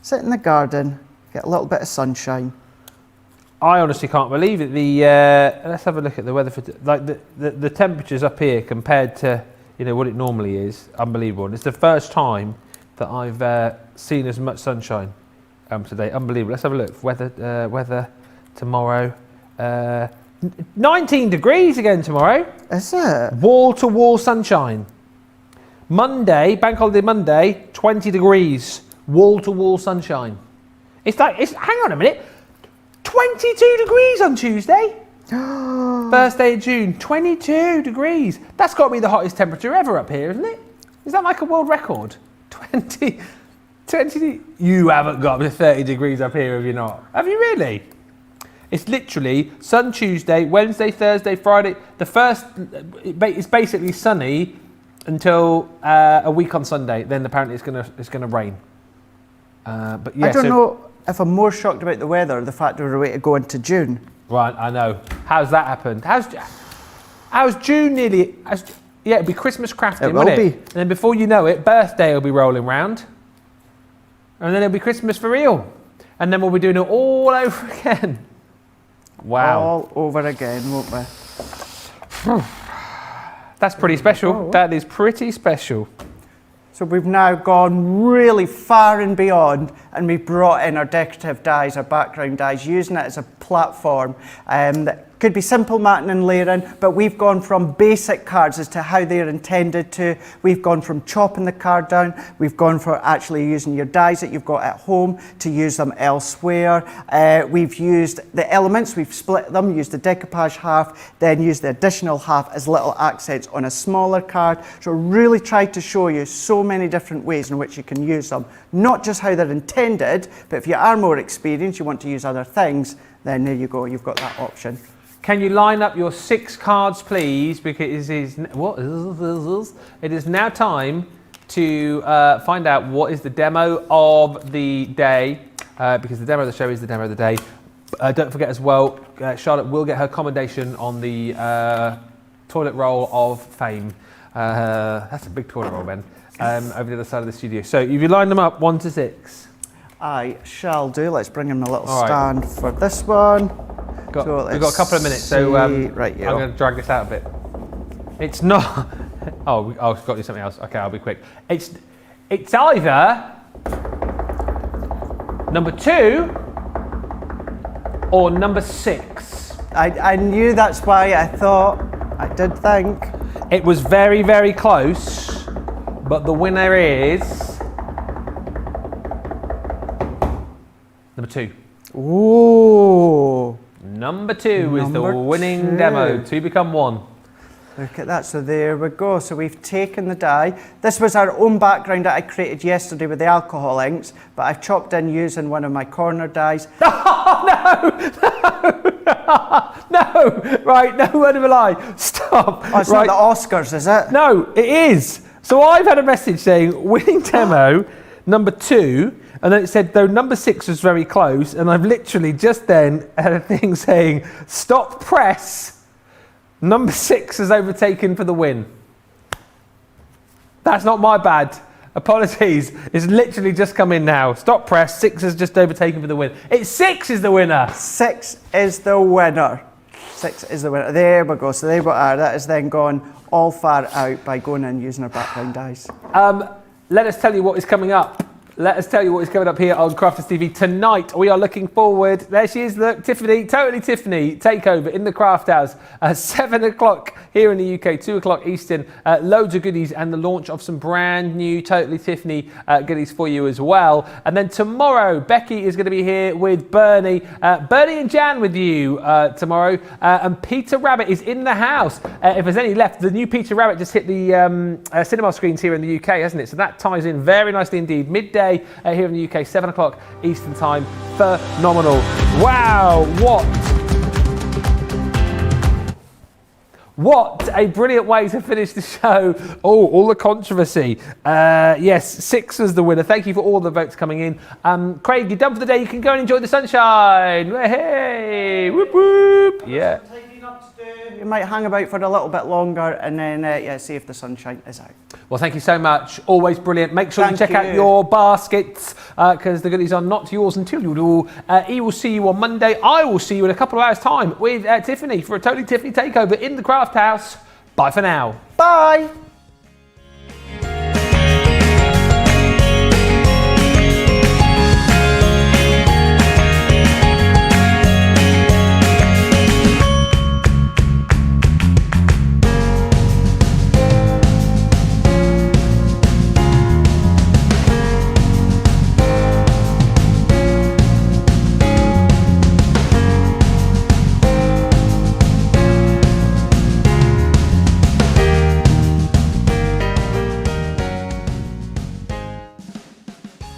sit in the garden, get a little bit of sunshine. I honestly can't believe it. Let's have a look at the weather for the temperatures up here compared to what it normally is. Unbelievable. And it's the first time that I've seen as much sunshine today. Unbelievable. Let's have a look. Weather tomorrow. 19 degrees again tomorrow. Is it? Wall to wall sunshine. Monday, bank holiday Monday, 20 degrees. Wall to wall sunshine. Hang on a minute. 22 degrees on Tuesday. First day of June, 22 degrees. That's got to be the hottest temperature ever up here, isn't it? Is that like a world record? 20. You haven't got to 30 degrees up here, have you not? Have you really? It's literally sun Tuesday, Wednesday, Thursday, Friday. It's basically sunny until a week on Sunday. Then apparently it's gonna rain. But yeah, I don't know if I'm more shocked about the weather or the fact we're away to go into June. Right, I know. How's that happened? How's June nearly? It'll be Christmas crafting, won't it? And then before you know it, birthday will be rolling round. And then it'll be Christmas for real. And then we'll be doing it all over again. Wow. All over again, won't we? That's pretty special. That is pretty special. So we've now gone really far and beyond, and we've brought in our decorative dies, our background dies, using it as a platform that could be simple matting and layering, but we've gone from basic cards as to how they're intended to. We've gone from chopping the card down. We've gone for actually using your dies that you've got at home to use them elsewhere. We've used the elements, we've split them, used the decoupage half, then used the additional half as little accents on a smaller card. So really tried to show you so many different ways in which you can use them. Not just how they're intended, but if you are more experienced, you want to use other things, then there you go, you've got that option. Can you line up your 6 cards, please? Because it is now time to find out what is the demo of the day. Because the demo of the show is the demo of the day. Don't forget as well, Charlotte will get her commendation on the toilet roll of fame. That's a big toilet roll, Ben. Over the other side of the studio. So if you line them up 1 to 6. I shall do. Let's bring in a little stand for this one. We've got a couple of minutes, so right, I'm going to drag this out a bit. It's not. Oh, I've got to do something else. Okay, I'll be quick. It's either number 2 or number 6. I knew, that's why I did think. It was very, very close, but the winner is number 2. Ooh. Number 2 is the winning demo. 2 become 1. Look at that, so there we go. So we've taken the dye. This was our own background that I created yesterday with the alcohol inks, but I've chopped in using one of my corner dyes. No, right, no word of a lie. Stop. Oh, it's right. not the Oscars, is it? No, it is. So I've had a message saying winning demo number 2, and then it said though number 6 was very close, and I've literally just then had a thing saying stop press, number 6 has overtaken for the win. That's not my bad. Apologies. It's literally just come in now. Stop press, 6 has just overtaken for the win. It's 6 is the winner. 6 is the winner. 6 is the winner. There we go. So there we are. That is then gone all far out by going in using our background dyes. Let us tell you what is coming up. Let us tell you what is coming up here on Crafters TV tonight. We are looking forward. There she is, look, Tiffany, totally Tiffany, takeover in the Craft House at 7 o'clock here in the UK, 2 o'clock Eastern. Loads of goodies and the launch of some brand new Totally Tiffany goodies for you as well. And then tomorrow, Becky is going to be here with Bernie. Bernie and Jan with you tomorrow. And Peter Rabbit is in the house. If there's any left, the new Peter Rabbit just hit the cinema screens here in the UK, hasn't it? So that ties in very nicely indeed. Midday here in the UK, 7 o'clock Eastern time. Phenomenal. Wow, what a brilliant way to finish the show. Oh, all the controversy. Yes, 6 was the winner. Thank you for all the votes coming in. Craig, you're done for the day. You can go and enjoy the sunshine. Hey, whoop, whoop. Yeah. You might hang about for a little bit longer and then see if the sunshine is out. Well, thank you so much. Always brilliant. Make sure you check out you. your baskets because the goodies are not yours until you do. He will see you on Monday. I will see you in a couple of hours' time with Tiffany for a Totally Tiffany takeover in the Craft House. Bye for now. Bye.